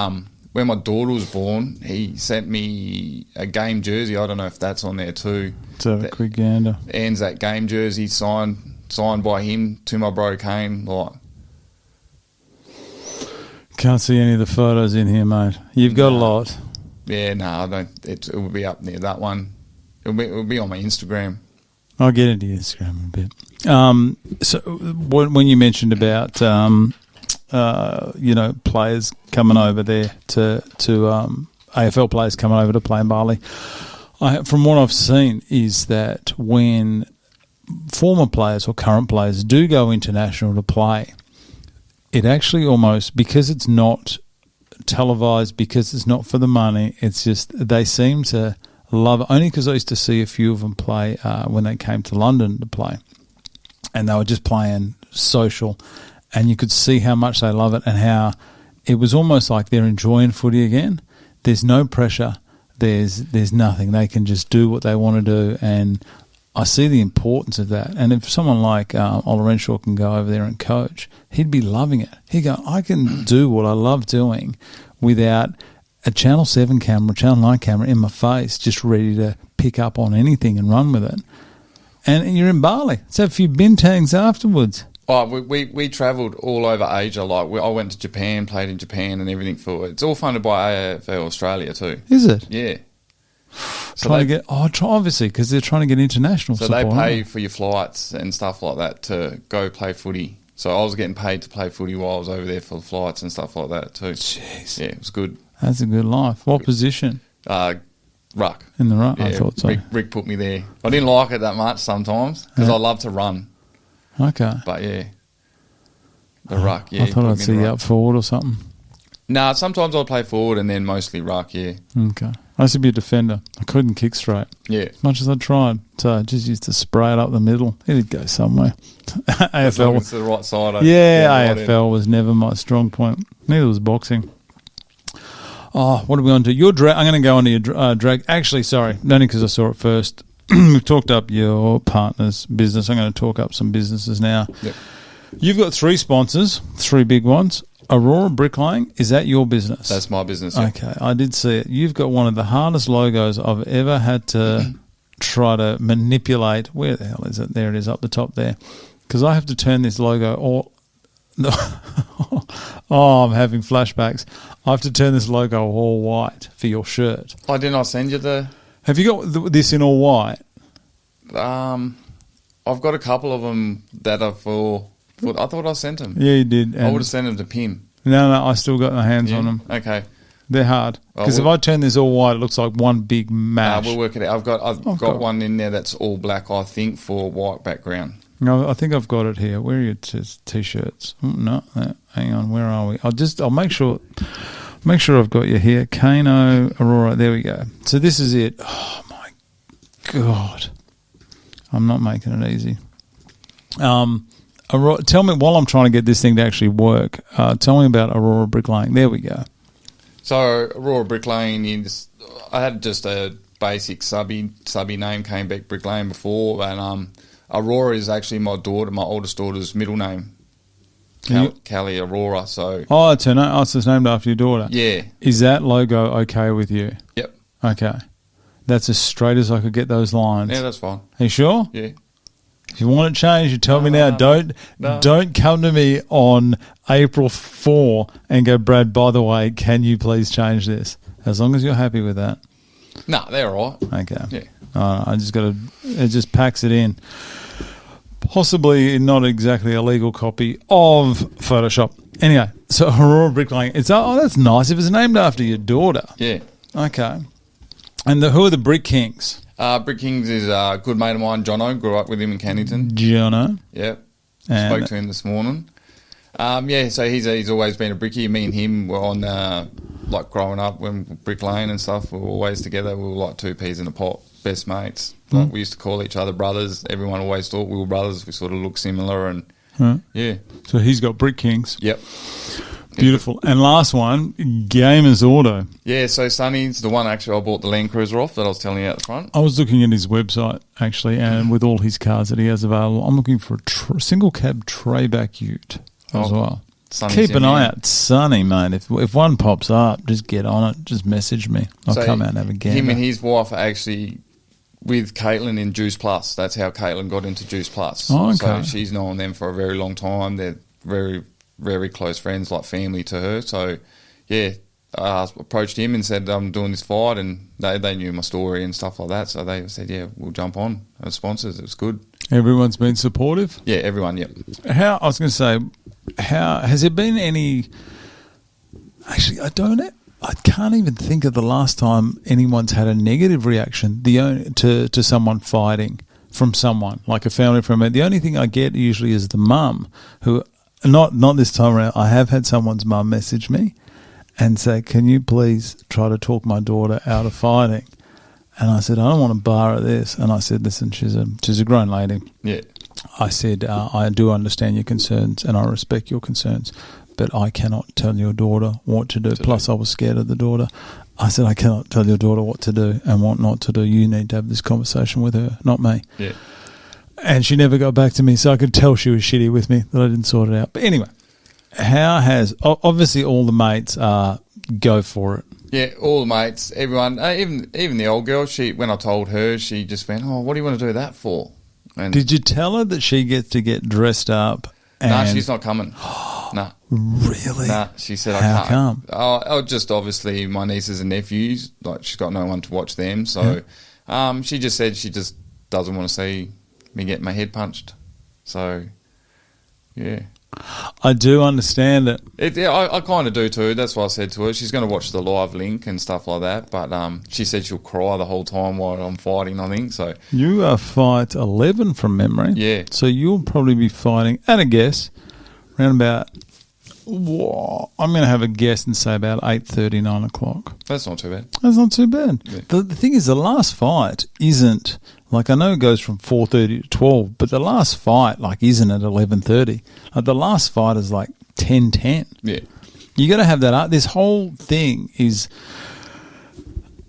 when my daughter was born, he sent me a game jersey. I don't know if that's on there too. So a quick gander. Anzac game jersey signed by him to my bro Kane. Like, can't see any of the photos in here, mate. You've got a lot. Yeah, no, I don't. It will be up near that one. It'll be on my Instagram. I'll get into Instagram in a bit. So when you mentioned about players coming over there to AFL players coming over to play in Bali, from what I've seen is that when former players or current players do go international to play, it actually almost, because it's not televised, because it's not for the money, it's just they seem to love it. Only because I used to see a few of them play when they came to London to play, and they were just playing social, and you could see how much they love it and how it was almost like they're enjoying footy again. There's no pressure. There's nothing. They can just do what they want to do, and I see the importance of that. And if someone like Ollerenshaw can go over there and coach, he'd be loving it. He'd go, I can do what I love doing without a Channel 7 camera, Channel 9 camera in my face, just ready to pick up on anything and run with it. And you're in Bali. Let's have a few bintangs afterwards. Oh, we travelled all over Asia. Like, I went to Japan, played in Japan and everything for it. It's all funded by AFL Australia too. Is it? Yeah. So obviously, because they're trying to get international support. So they pay for your flights and stuff like that to go play footy. So I was getting paid to play footy while I was over there for the flights and stuff like that too. Jeez. Yeah, it was good. That's a good life. What position? Ruck. In the ruck? Yeah, I thought so. Rick put me there. I didn't like it that much sometimes because I love to run. Okay. But yeah, the ruck, yeah. I thought I'd see you up forward or something. Nah, sometimes I'd play forward and then mostly ruck, yeah. Okay. I used to be a defender. I couldn't kick straight. Yeah. As much as I tried. So I just used to spray it up the middle. It'd go somewhere. AFL. It's the right side. Yeah, AFL was never my strong point. Neither was boxing. Oh, what are we on to? Your drag. I'm going to go on to your drag. Actually, sorry, only because I saw it first. We've talked up your partner's business. I'm going to talk up some businesses now. Yep. You've got 3 sponsors, 3 big ones. Aurora Bricklaying, is that your business? That's my business, yeah. Okay, I did see it. You've got one of the hardest logos I've ever had to try to manipulate. Where the hell is it? There it is, up the top there. Because I have to turn this logo all... Oh, I'm having flashbacks. I have to turn this logo all white for your shirt. Oh, didn't I send you the... Have you got this in all white? I've got a couple of them that are for I thought I sent them. Yeah, you did. I would have sent them to Pim. No, I still got my hands on them. Okay. They're hard. Because if I turn this all white, it looks like one big mash. We'll work it out. I've got one in there that's all black, I think, for white background. No, I think I've got it here. Where are your t-shirts? No, hang on. Where are we? I'll make sure I've got you here. Kano, Aurora. There we go. So this is it. Oh my God, I'm not making it easy. Aurora, tell me while I'm trying to get this thing to actually work. Tell me about Aurora Bricklaying. There we go. So Aurora Bricklaying is. I had just a basic subby name, Kane Beck Bricklaying before, and Aurora is actually my oldest daughter's middle name. Callie Aurora. So it's her name. It's named after your daughter. Yeah. Is that logo okay with you? Yep. Okay. That's as straight as I could get those lines. Yeah, that's fine. Are you sure? Yeah. If you want it changed, you tell me now. Don't come to me on April 4 and go, Brad, by the way, can you please change this? As long as you're happy with that. No, they're all right. Okay. Yeah. It just packs it in. Possibly not exactly a legal copy of Photoshop. Anyway, so Aurora Bricklaying. That's nice if it's named after your daughter. Yeah. Okay. And who are the Brick Kings? Brick Kings is a good mate of mine, Jono. Grew up with him in Cannington. Jono. Yep. And spoke to him this morning. So he's always been a brickie. Me and him were on, growing up when Brick Lane and stuff, we were always together. We were like two peas in a pot, best mates. Like we used to call each other brothers. Everyone always thought we were brothers. We sort of looked similar and, yeah. So he's got Brick Kings. Yep. Beautiful. And last one, Gamers Auto. Yeah, so Sonny's the one actually I bought the Land Cruiser off that I was telling you out the front. I was looking at his website, actually, and with all his cars that he has available, I'm looking for a single cab tray-back ute as well. Sonny's keep an eye out, Sonny, mate. If one pops up, just get on it. Just message me. I'll come out and have a gander. Him and his wife are actually with Caitlin in Juice Plus. That's how Caitlin got into Juice Plus. Oh, okay. So she's known them for a very long time. They're very, very close friends, like family to her. So, yeah, I approached him and said, I'm doing this fight, and they knew my story and stuff like that. So they said, yeah, we'll jump on as sponsors. It was good. Everyone's been supportive? Yeah, everyone, yep. I was going to say, has there been any... Actually, I can't even think of the last time anyone's had a negative reaction to someone fighting from someone, like a family member. The only thing I get usually is the mum, who, not this time around, I have had someone's mum message me and say, can you please try to talk my daughter out of fighting? And I said, I don't want to bar at this. And I said, listen, she's a grown lady. Yeah. I said, I do understand your concerns and I respect your concerns, but I cannot tell your daughter what to do. Plus, I was scared of the daughter. I said, I cannot tell your daughter what to do and what not to do. You need to have this conversation with her, not me. Yeah. And she never got back to me, so I could tell she was shitty with me that I didn't sort it out. But anyway, obviously all the mates go for it. Yeah, all the mates, everyone, even the old girl, when I told her, she just went, oh, what do you want to do that for? And did you tell her that she gets to get dressed up? No, she's not coming. No. Really? No, she said I How can't. Come? Oh, just obviously my nieces and nephews, like she's got no one to watch them. So she just said she just doesn't want to see me get my head punched. So, yeah. I do understand it. I kind of do too. That's why I said to her, she's going to watch the live link and stuff like that. But she said she'll cry the whole time while I'm fighting, I think. So you are fight 11 from memory. Yeah. So you'll probably be fighting, at a guess, around about, I'm going to have a guess and say about 8:30, 9 o'clock. That's not too bad. That's not too bad. Yeah. The thing is, the last fight isn't, like I know it goes from 4:30 to 12, but the last fight isn't at 11:30. Like the last fight is 10:10. Yeah. You got to have that up. This whole thing is,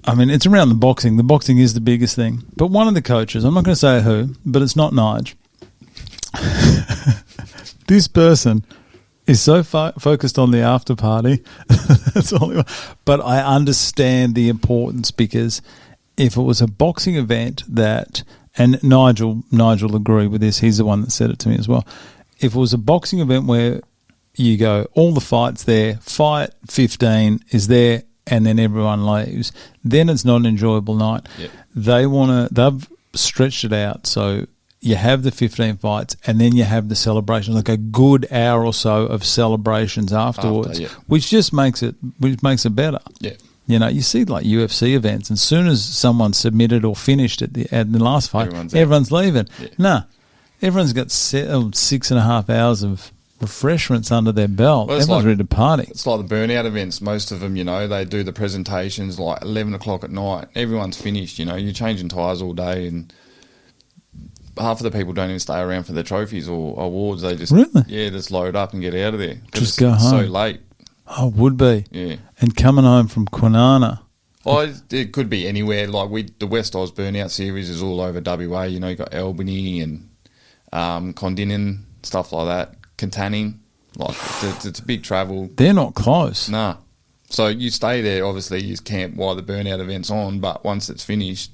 I mean, it's around the boxing. The boxing is the biggest thing. But one of the coaches, I'm not going to say who, but it's not Nige. This person is so focused on the after party. That's all. But I understand the importance, because if it was a boxing event and Nigel will agree with this, he's the one that said it to me as well. If it was a boxing event where you go, all the fights there, fight 15 is there, and then everyone leaves, then it's not an enjoyable night. Yeah. They've stretched it out so you have the 15 fights, and then you have the celebrations, like a good hour or so of celebrations afterwards, which just makes it better. Yeah. You know, you see like UFC events, and as soon as someone submitted or finished at the last fight, everyone's leaving. Yeah. No, everyone's got 6.5 hours of refreshments under their belt. Everyone's like, ready to party. It's like the burnout events. Most of them, you know, they do the presentations like 11 o'clock at night. Everyone's finished, you know. You're changing tyres all day, and half of the people don't even stay around for their trophies or awards. They just just load up and get out of there. Just go home. So late. Oh, would be. Yeah. And coming home from Kwinana. Oh, it could be anywhere. Like the West Oz Burnout Series is all over WA. You know, you got Albany and Condinin, stuff like that. Contanning. Like it's a big travel. They're not close. Nah. So you stay there. Obviously, you camp while the burnout event's on. But once it's finished,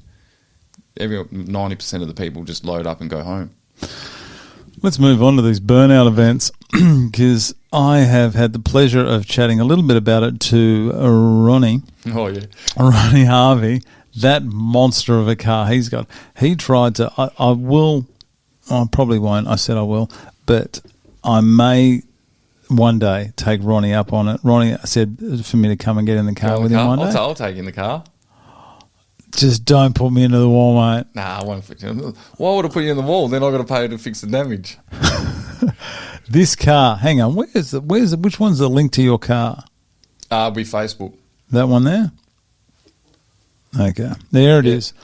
90% of the people just load up and go home. Let's move on to these burnout events, because I have had the pleasure of chatting a little bit about it to Ronnie. Oh, yeah. Ronnie Harvey, that monster of a car he's got. He tried to, I probably won't, I said I will, but I may one day take Ronnie up on it. Ronnie said for me to come and get in the car with him one day. I'll take you in the car. Just don't put me into the wall, mate. Nah, I won't fix you. Why would I put you in the wall? Then I've got to pay to fix the damage. This car, hang on, which one's the link to your car? It'll be Facebook. That one there? Okay, there it is.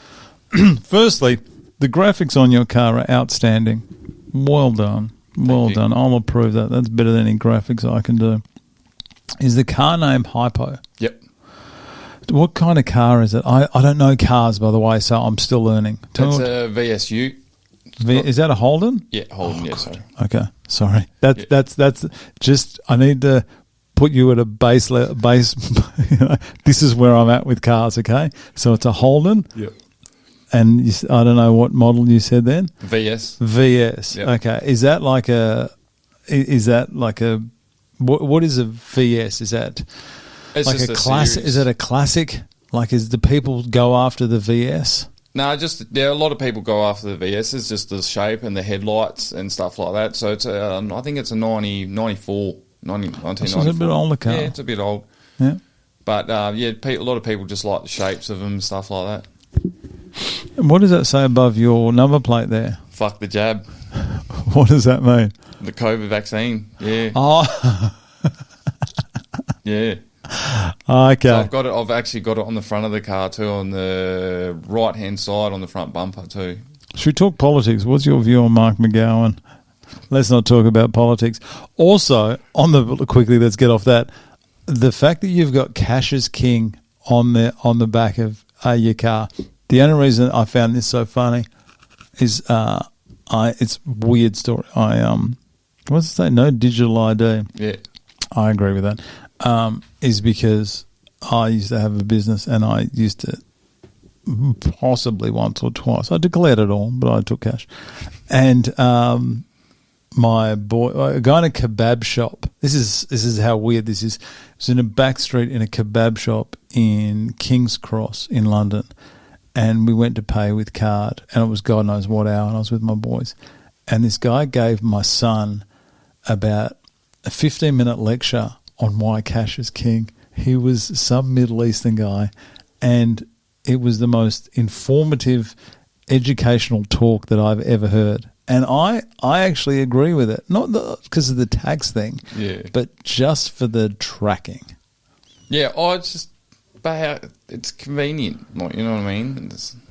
Firstly, the graphics on your car are outstanding. Well done. Well done. I'll approve that. That's better than any graphics I can do. Is the car name Hypo? Yep. What kind of car is it? I don't know cars, by the way, so I'm still learning. It's a VSU. Is that a Holden? Yeah, Holden, sorry. Okay, sorry. That's just, I need to put you at a base. You know, this is where I'm at with cars, okay? So it's a Holden. Yep. And I don't know what model you said then? VS. Yep. Okay. Is that like a, what is a VS? Is that... It's like just a classic. Is it a classic? Like, do people go after the VS? No, a lot of people go after the VS. It's just the shape and the headlights and stuff like that. So it's I think it's a 1994. It's a bit older car. Yeah, it's a bit old. Yeah. But, a lot of people just like the shapes of them and stuff like that. And what does that say above your number plate there? Fuck the jab. What does that mean? The COVID vaccine. Yeah. Oh. Yeah. Okay. So I've actually got it on the front of the car too, on the right-hand side on the front bumper too. Should we talk politics? What's your view on Mark McGowan? Let's not talk about politics. Also, quickly, let's get off that. The fact that you've got Cash is King on the back of your car. The only reason I found this so funny is it's a weird story. What's it say? No digital ID. Yeah. I agree with that. Is because I used to have a business, and I used to possibly once or twice. I declared it all, but I took cash. And my boy, a guy in a kebab shop. This is how weird this is. It was in a back street in a kebab shop in King's Cross in London, and we went to pay with card, and it was God knows what hour, and I was with my boys, and this guy gave my son about a 15-minute lecture on why cash is king. He was some Middle Eastern guy, and it was the most informative, educational talk that I've ever heard. And I actually agree with it, not because of the tax thing, but just for the tracking. Yeah, it's just it's convenient, like, you know what I mean?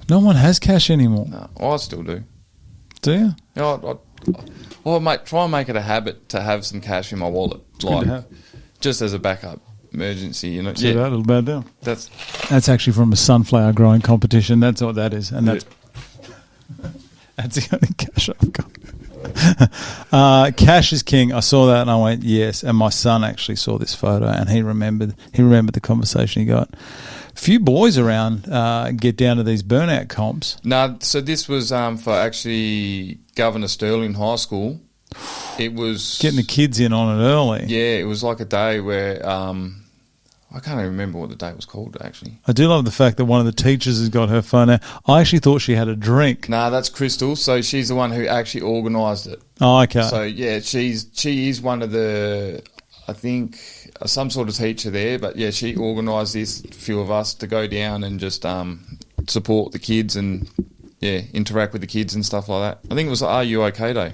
No one has cash anymore. No, I still do. Do you? Yeah, mate, try and make it a habit to have some cash in my wallet, just as a backup emergency, you know. See that little bad down. That's actually from a sunflower growing competition. That's what that is, and that's the only cash I've got. Cash is king. I saw that and I went yes. And my son actually saw this photo and he remembered the conversation he got. A few boys around get down to these burnout comps. No, so this was for actually Governor Sterling High School. It was getting the kids in on it early. Yeah, it was like a day where I can't even remember what the date was called, actually. I do love the fact that one of the teachers has got her phone out. I actually thought she had a drink. Nah, that's Crystal. So she's the one who actually organised it. Oh, okay. So, yeah, she is one of the, I think, some sort of teacher there. But, yeah, she organised this, a few of us, to go down and just support the kids and, yeah, interact with the kids and stuff like that. I think it was Are You OK Day.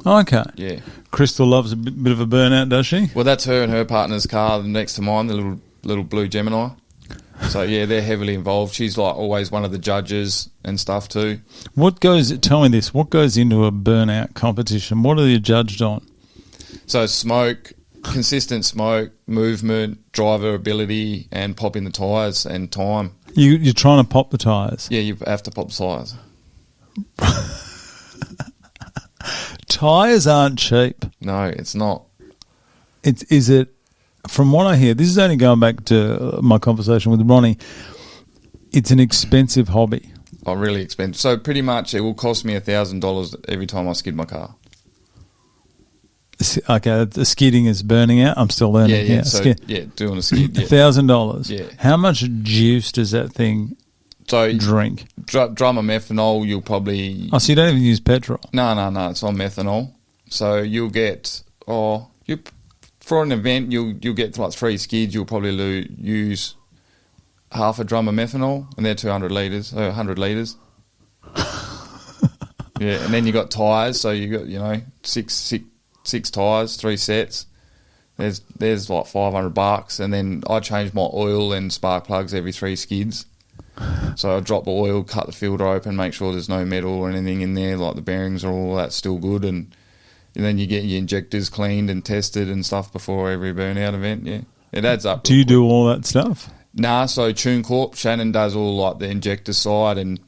Oh, okay. Yeah. Crystal loves a bit of a burnout, does she? Well, that's her and her partner's car next to mine, the little blue Gemini. So, yeah, they're heavily involved. She's, like, always one of the judges and stuff too. Tell me this, what goes into a burnout competition? What are you judged on? So, smoke, consistent smoke, movement, driver ability, and popping the tyres and time. You're trying to pop the tyres? Yeah, you have to pop the tyres. Tyres aren't cheap. No, it's not. Is it, from what I hear, this is only going back to my conversation with Ronnie, it's an expensive hobby. Oh, really expensive. So pretty much it will cost me $1,000 every time I skid my car. Okay, the skidding is burning out. I'm still learning. Yeah, so, doing a skid. Yeah. $1,000. Yeah. How much juice does that thing drink? Drum of methanol, you'll probably... Oh, so you don't even use petrol? No, it's on methanol. So you'll get... for an event, you'll get like 3 skids, you'll probably use half a drum of methanol, and they're 200 litres, 100 litres. Yeah, and then you got tyres, so you got, six tyres, 3 sets. There's like $500, and then I change my oil and spark plugs every 3 skids. So I drop the oil, cut the filter open, make sure there's no metal or anything in there, like the bearings or all that's still good, and then you get your injectors cleaned and tested and stuff before every burnout event. Yeah, it adds up. Do you do all that stuff? Nah, so TuneCorp, Shannon does all like the injector side and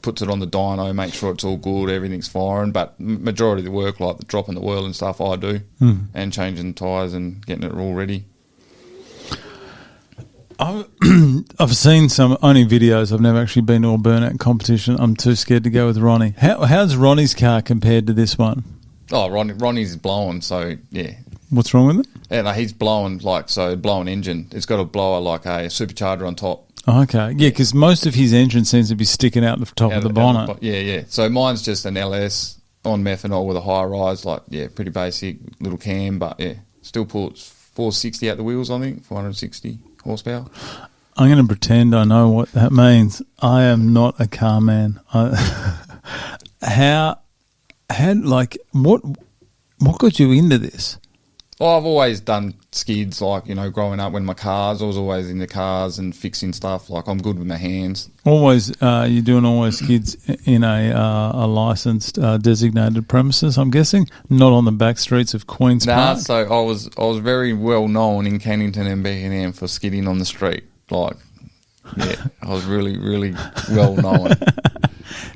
puts it on the dyno, make sure it's all good, everything's firing. But majority of the work, like the dropping the oil and stuff, I do, and changing the tyres and getting it all ready. I've seen some only videos. I've never actually been to a burnout competition. I'm too scared to go with Ronnie. How's Ronnie's car compared to this one? Oh, Ronnie's blowing, so yeah. What's wrong with it? Yeah, no, he's blowing blowing engine. It's got a blower like a supercharger on top. Oh, okay, yeah, because most of his engine seems to be sticking out the top of the bonnet. Yeah. So mine's just an LS on methanol with a high rise, pretty basic little cam, but yeah, still pulls 460 out the wheels. I think 460 horsepower. I'm going to pretend I know what that means. I am not a car man. What got you into this? Well, I've always done skids, growing up when my cars, I was always into cars and fixing stuff. Like, I'm good with my hands. Always, you're doing always skids in a licensed, designated premises, I'm guessing? Not on the back streets of Queen's Park? So I was very well known in Cannington and Beckenham for skidding on the street. I was really, really well known.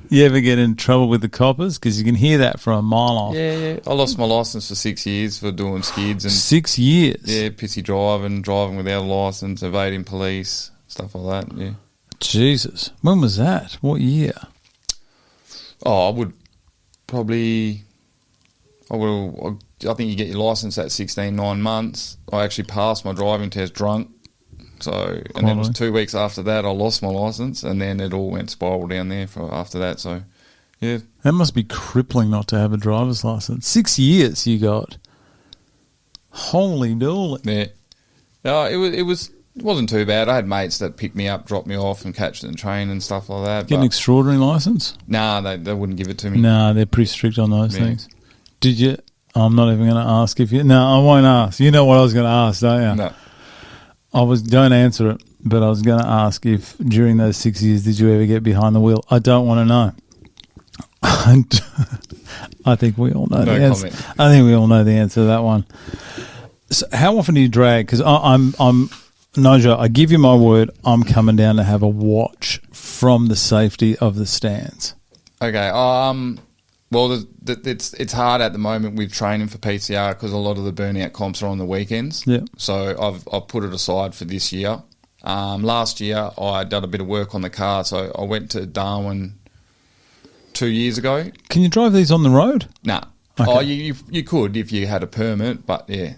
You ever get in trouble with the coppers? Because you can hear that from a mile off. Yeah. I lost my licence for 6 years for doing skids. And 6 years? Yeah, pissy driving without a licence, evading police, stuff like that, yeah. Jesus. When was that? What year? Oh, I think you get your licence at 16, 9 months. I actually passed my driving test drunk. And then it was 2 weeks after that I lost my licence, and then it all went spiral down there after that. So, yeah. That must be crippling not to have a driver's licence. 6 years you got. Holy dooly. Yeah. It wasn't too bad. I had mates that picked me up, dropped me off, and catch it and train and stuff like that. Get an extraordinary licence? Nah, they wouldn't give it to me. Nah, they're pretty strict on those things. Did you? I'm not even going to ask if you... No, I won't ask. You know what I was going to ask, don't you? No. Don't answer it, but I was going to ask if during those 6 years did you ever get behind the wheel? I don't want to know. I think we all know the answer. I think we all know the answer to that one. So how often do you drag? Because I'm Nigel, I give you my word, I'm coming down to have a watch from the safety of the stands. Okay. Well, it's hard at the moment with training for PCR because a lot of the burnout comps are on the weekends. Yeah. So I've put it aside for this year. Last year I did a bit of work on the car, so I went to Darwin 2 years ago. Can you drive these on the road? Nah. Okay. Oh, you could if you had a permit, but yeah.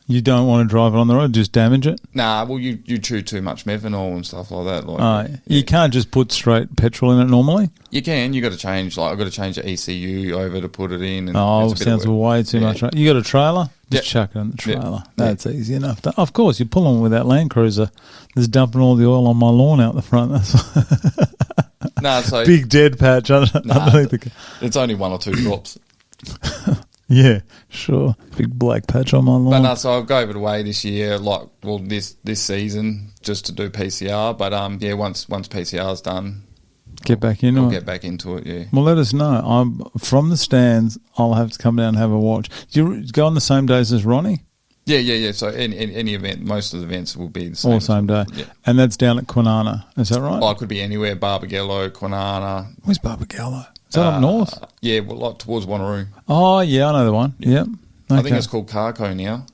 You don't want to drive it on the road, just damage it? Nah, well, you chew too much methanol and stuff like that. Like, You can't just put straight petrol in it normally? You can. You got to change. Like, I've got to change the ECU over to put it in. And sounds way too much. Right? You got a trailer? Just chuck it on the trailer. That's easy enough. Of course, you're pulling with that Land Cruiser. There's dumping all the oil on my lawn out the front. So big dead patch underneath the car. It's only 1 or 2 drops. Yeah, sure. Big black patch on my lawn. But so I'll go over the way this year, this season, just to do PCR. But once PCR's done, get back into it. Get back into it. Yeah. Well, let us know. I'm from the stands. I'll have to come down and have a watch. Do you go on the same days as Ronnie? Yeah. So any event, most of the events will be the same. All same day. Yeah. And that's down at Kwinana. Is that right? Oh, it could be anywhere. Barbagallo, Kwinana. Where's Barbagallo? Is that up north? Yeah, towards Wanneroo. Oh, yeah, I know the one. Yep. Okay. I think it's called Carco now.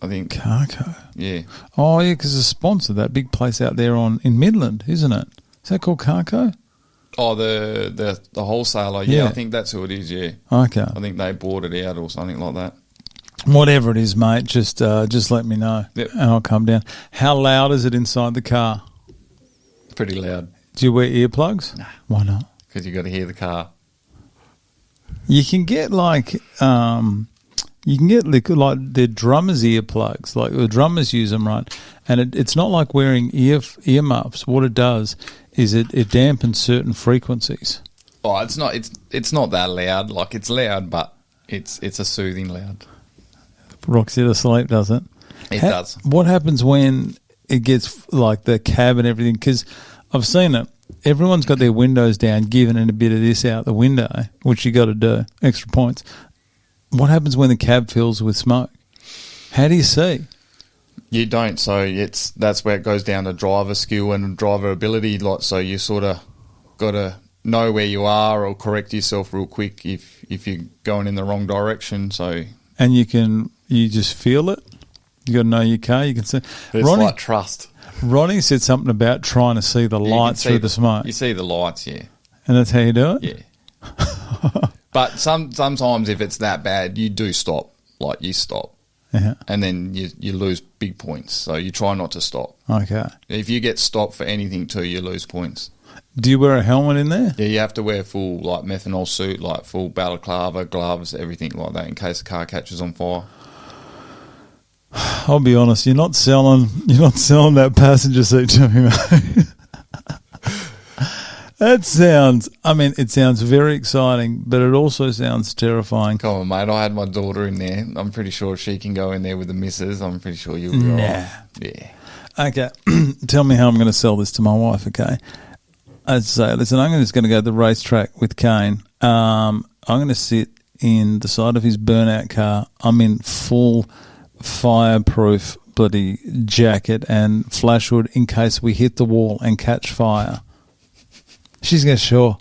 I think. Carco? Yeah. Oh, yeah, because it's sponsored that big place out there in Midland, isn't it? Is that called Carco? Oh, the wholesaler. Yeah, I think that's who it is, yeah. Okay. I think they bought it out or something like that. Whatever it is, mate, just let me know. Yep. And I'll come down. How loud is it inside the car? Pretty loud. Do you wear earplugs? Nah. Why not? Because you got to hear the car. You can get like the drummers' earplugs, like the drummers use them, right? And it's not like wearing earmuffs. What it does is it dampens certain frequencies. Oh, it's not that loud. Like, it's loud, but it's a soothing loud. Rocks you to sleep, does it? It does. What happens when it gets like the cab and everything? Because I've seen it. Everyone's got their windows down, giving it a bit of this out the window, which you got to do, extra points. What happens when the cab fills with smoke? How do you see? You don't. So that's where it goes down to driver skill and driver ability. Like, so you sort of got to know where you are or correct yourself real quick if you're going in the wrong direction. So and you just feel it. You got to know your car. You can see. It's like trust. Ronnie said something about trying to see the lights through the smoke. You see the lights, yeah. And that's how you do it? Yeah. But sometimes if it's that bad, you do stop. Like, you stop. Yeah. And then you lose big points. So you try not to stop. Okay. If you get stopped for anything too, you lose points. Do you wear a helmet in there? Yeah, you have to wear full like methanol suit, like full balaclava, gloves, everything like that in case the car catches on fire. I'll be honest, you're not selling that passenger seat to me, mate. It sounds very exciting, but it also sounds terrifying. Come on, mate. I had my daughter in there. I'm pretty sure she can go in there with the missus. I'm pretty sure you'll be all right. Yeah. Okay. Tell me how I'm going to sell this to my wife, okay? I'd say, listen, I'm just going to go to the racetrack with Kane. I'm going to sit in the side of his burnout car. I'm in full fireproof bloody jacket and flash hood in case we hit the wall and catch fire. She's going, sure,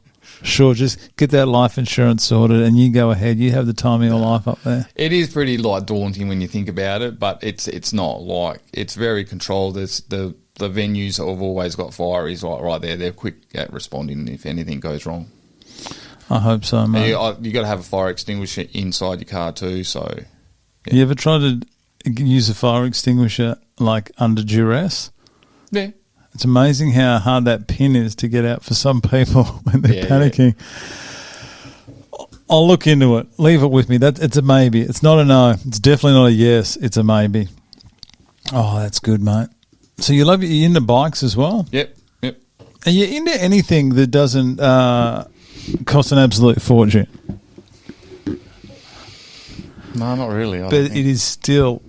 just get that life insurance sorted and you go ahead. You have the time of your life up there. It is pretty like daunting when you think about it, but it's not like, it's very controlled. It's the venues that have always got fire is like right there. They're quick at responding if anything goes wrong. I hope so, mate. You got to have a fire extinguisher inside your car too. So, yeah. You ever tried to use a fire extinguisher like under duress? Yeah. It's amazing how hard that pin is to get out for some people when they're panicking. Yeah. I'll look into it. Leave it with me. It's a maybe. It's not a no. It's definitely not a yes. It's a maybe. Oh, that's good, mate. So you're into bikes as well? Yep. Are you into anything that doesn't cost an absolute fortune? No, not really. But it is still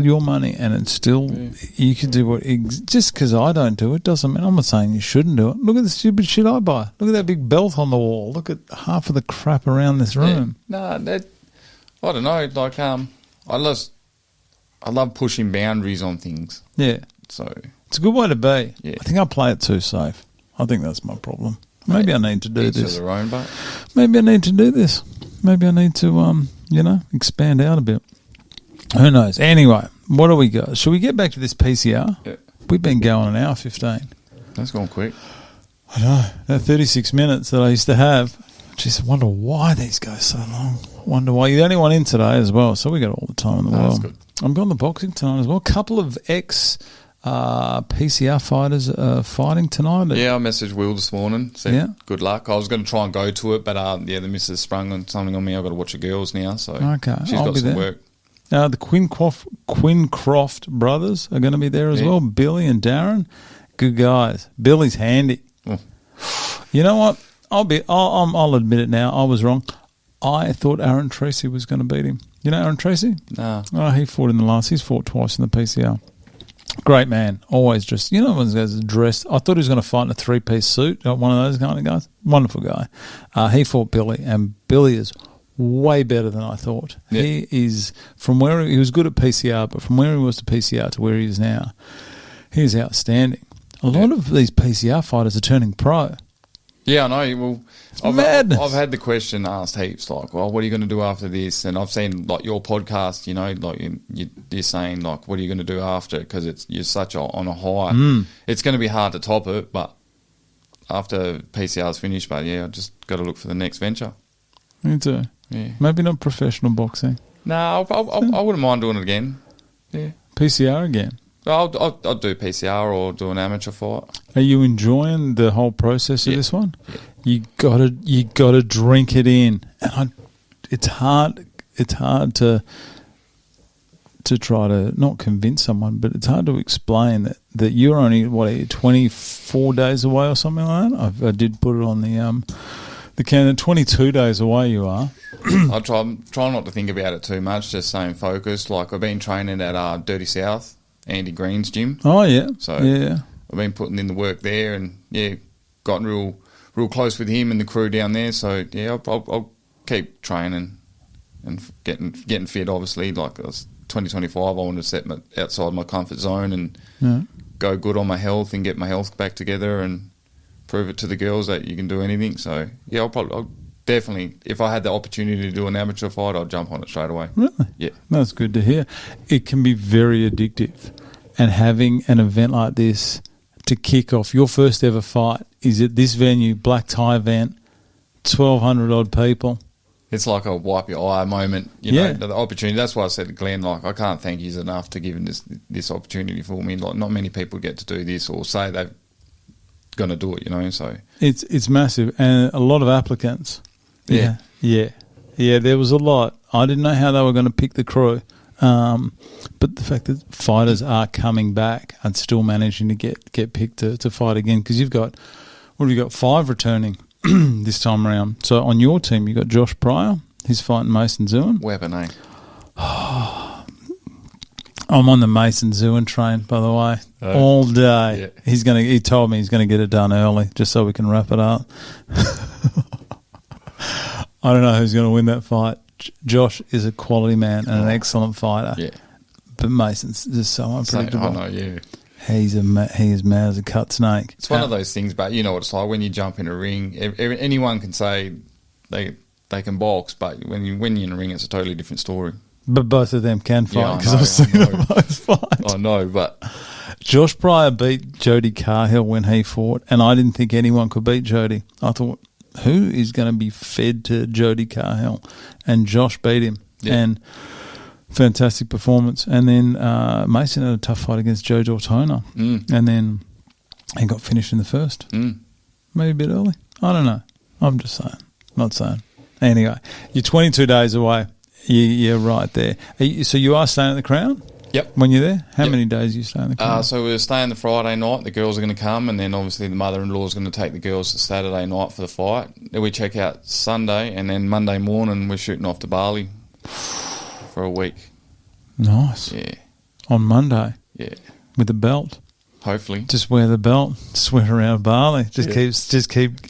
your money, and it's still you can do what. Just because I don't do it doesn't mean I'm not saying you shouldn't do it. Look at the stupid shit I buy. Look at that big belt on the wall. Look at half of the crap around this room. Yeah. No, I don't know. Like I love pushing boundaries on things. Yeah. So it's a good way to be. Yeah. I think I play it too safe. I think that's my problem. Maybe I need to do this. Each their own, but maybe I need to do this. Maybe I need to expand out a bit. Who knows? Anyway, what do we got? Should we get back to this PCR? Yeah. We've been going an hour 15. That's gone quick. I know. That 36 minutes that I used to have Just wonder why these go so long. Wonder why. You're the only one in today as well, so we got all the time in the world. That's good. I'm going to boxing tonight as well. A couple of PCR fighters fighting tonight. Yeah, I messaged Will this morning. Said good luck. I was going to try and go to it, but the missus sprung on something on me. I've got to watch the girls now, so she's got some work. The Quincroft brothers are going to be there as well. Billy and Darren, good guys. Billy's handy. Oh. You know what? I'll admit it now. I was wrong. I thought Aaron Tracy was going to beat him. You know Aaron Tracy? No. Oh, he fought in the last. He's fought twice in the PCL. Great man. Always just, you know, when guys are dressed. I thought he was going to fight in a 3-piece suit. One of those kind of guys. Wonderful guy. He fought Billy, and Billy is way better than I thought. Yeah. He is, from where he was good at PCR, but from where he was to PCR to where he is now, he is outstanding. A lot of these PCR fighters are turning pro. Yeah, I know. Well, Madness. I've had the question asked heaps, like, well, what are you going to do after this? And I've seen, like, your podcast, you know, like you're saying, like, what are you going to do after? Because you're such on a high. It's going to be hard to top it, but after PCR's finished, but yeah, I just got to look for the next venture. Me too. Yeah. Maybe not professional boxing. No, I wouldn't mind doing it again. Yeah. PCR again. I'll do PCR or do an amateur fight. Are you enjoying the whole process of this one? Yeah. You gotta drink it in, and it's hard to try to not convince someone, but it's hard to explain that you're only 24 days away or something like that. I did put it on the calendar. 22 days away you are. I try not to think about it too much, just staying focused. Like, I've been training at Dirty South, Andy Green's gym. Oh, yeah. So yeah. I've been putting in the work there, and gotten real close with him and the crew down there. So yeah, I'll keep training and getting fit. Obviously, like, 2025, I want to set outside my comfort zone and go good on my health and get my health back together and prove it to the girls that you can do anything. So yeah, I'll definitely, if I had the opportunity to do an amateur fight, I'd jump on it straight away. Really? Yeah. That's good to hear. It can be very addictive. And having an event like this to kick off your first ever fight is at this venue, black tie event, 1,200 odd people. It's like a wipe your eye moment, you know, the opportunity. That's why I said to Glenn, like, I can't thank you enough to giving this opportunity for me. Like, not many people get to do this or say they're going to do it, you know. So it's massive, and a lot of applicants. Yeah. There was a lot. I didn't know how they were going to pick the crew, but the fact that fighters are coming back and still managing to get picked to fight again, because you've got 5 returning this time around. So on your team, you've got Josh Pryor. He's fighting Mason Zewin. Weapon, eh? I'm on the Mason Zewin train, by the way, all day. Yeah. He told me he's going to get it done early just so we can wrap it up. I don't know who's going to win that fight. Josh is a quality man and an excellent fighter. Yeah. But Mason's just so unpredictable. I know, yeah. He is mad as a cut snake. It's one of those things, but you know what it's like when you jump in a ring. Anyone can say they can box, but when you're in a ring, it's a totally different story. But both of them can fight, because I've seen them both fight. I know, but Josh Pryor beat Jody Cahill when he fought, and I didn't think anyone could beat Jody. I thought, who is going to be fed to Jody Cahill? And Josh beat him. Yeah. And fantastic performance. And then Mason had a tough fight against Joe Dortona. And then he got finished in the first. Maybe a bit early. I don't know. I'm just saying. Not saying. Anyway, you're 22 days away. You're right there. So you are staying at the Crown? Yep. When you're there? How many days are you staying at the Crown? So we're staying the Friday night. The girls are going to come, and then obviously the mother-in-law is going to take the girls to Saturday night for the fight. Then we check out Sunday, and then Monday morning we're shooting off to Bali for a week. Nice. Yeah. On Monday? Yeah. With the belt? Hopefully. Just wear the belt, sweat around Bali. Just keep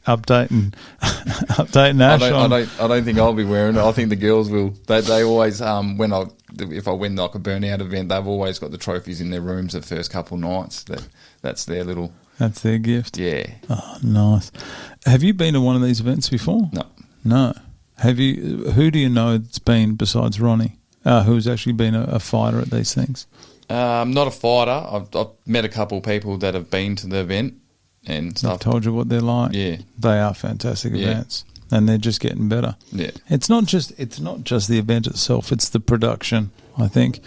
updating Ash. I don't think I'll be wearing it. I think the girls will. They always if I win like a burnout event, they've always got the trophies in their rooms the first couple nights. That's their little. That's their gift. Yeah. Oh, nice. Have you been to one of these events before? No. Have you? Who do you know that's been besides Ronnie? Who's actually been a fighter at these things? I'm not a fighter. I've met a couple of people that have been to the event and stuff. I've told you what they're like. Yeah. They are fantastic events. and they're just getting better. Yeah. It's not just the event itself; it's the production. I think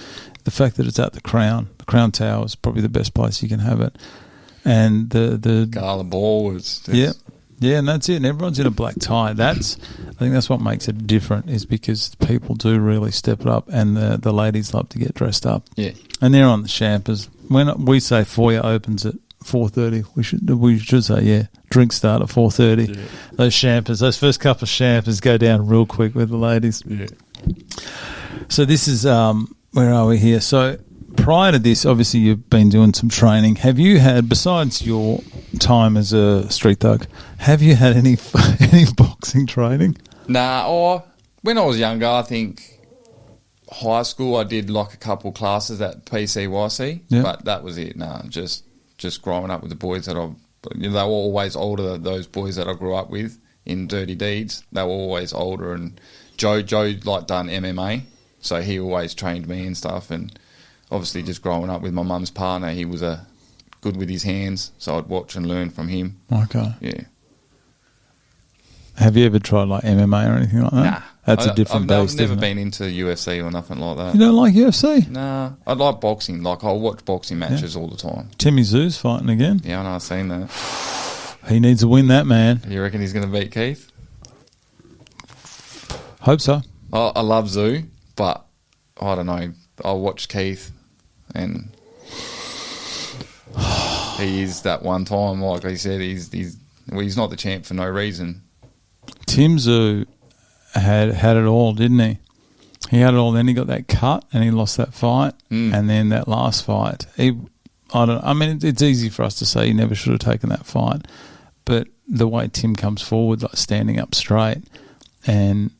the fact that it's at the Crown Tower is probably the best place you can have it, and the Gala ball was yeah, and that's it. And everyone's in a black tie. I think that's what makes it different, is because people do really step it up, and the ladies love to get dressed up. Yeah, and they're on the champers. When we say foyer opens at 4:30, we should say drinks start at 4:30. Yeah. Those first couple of champers go down real quick with the ladies. Yeah. So this is where are we here? So prior to this, obviously you've been doing some training. Have you had, besides your time as a street thug, have you had any boxing training? Nah. When I was younger, I think high school I did like a couple classes at PCYC, but that was it. Nah, just growing up with the boys that they were always older. Those boys that I grew up with in Dirty Deeds, they were always older. And Joe like done MMA, so he always trained me and stuff. And obviously, just growing up with my mum's partner, he was good with his hands, so I'd watch and learn from him. Okay. Yeah. Have you ever tried like MMA or anything like that? Nah. That's a different beast. I've never been into UFC or nothing like that. You don't like UFC? Nah. I like boxing. Like, I'll watch boxing matches all the time. Timmy Zoo's fighting again. Yeah, I know. I've seen that. He needs to win that, man. You reckon he's going to beat Keith? Hope so. I love Zoo, but I don't know. I'll watch Keith, and he is that one time, like he said, he's not the champ for no reason. Tim Zoo had it all, didn't he? He had it all. Then he got that cut, and he lost that fight, and then that last fight. It's easy for us to say he never should have taken that fight, but the way Tim comes forward, like standing up straight, and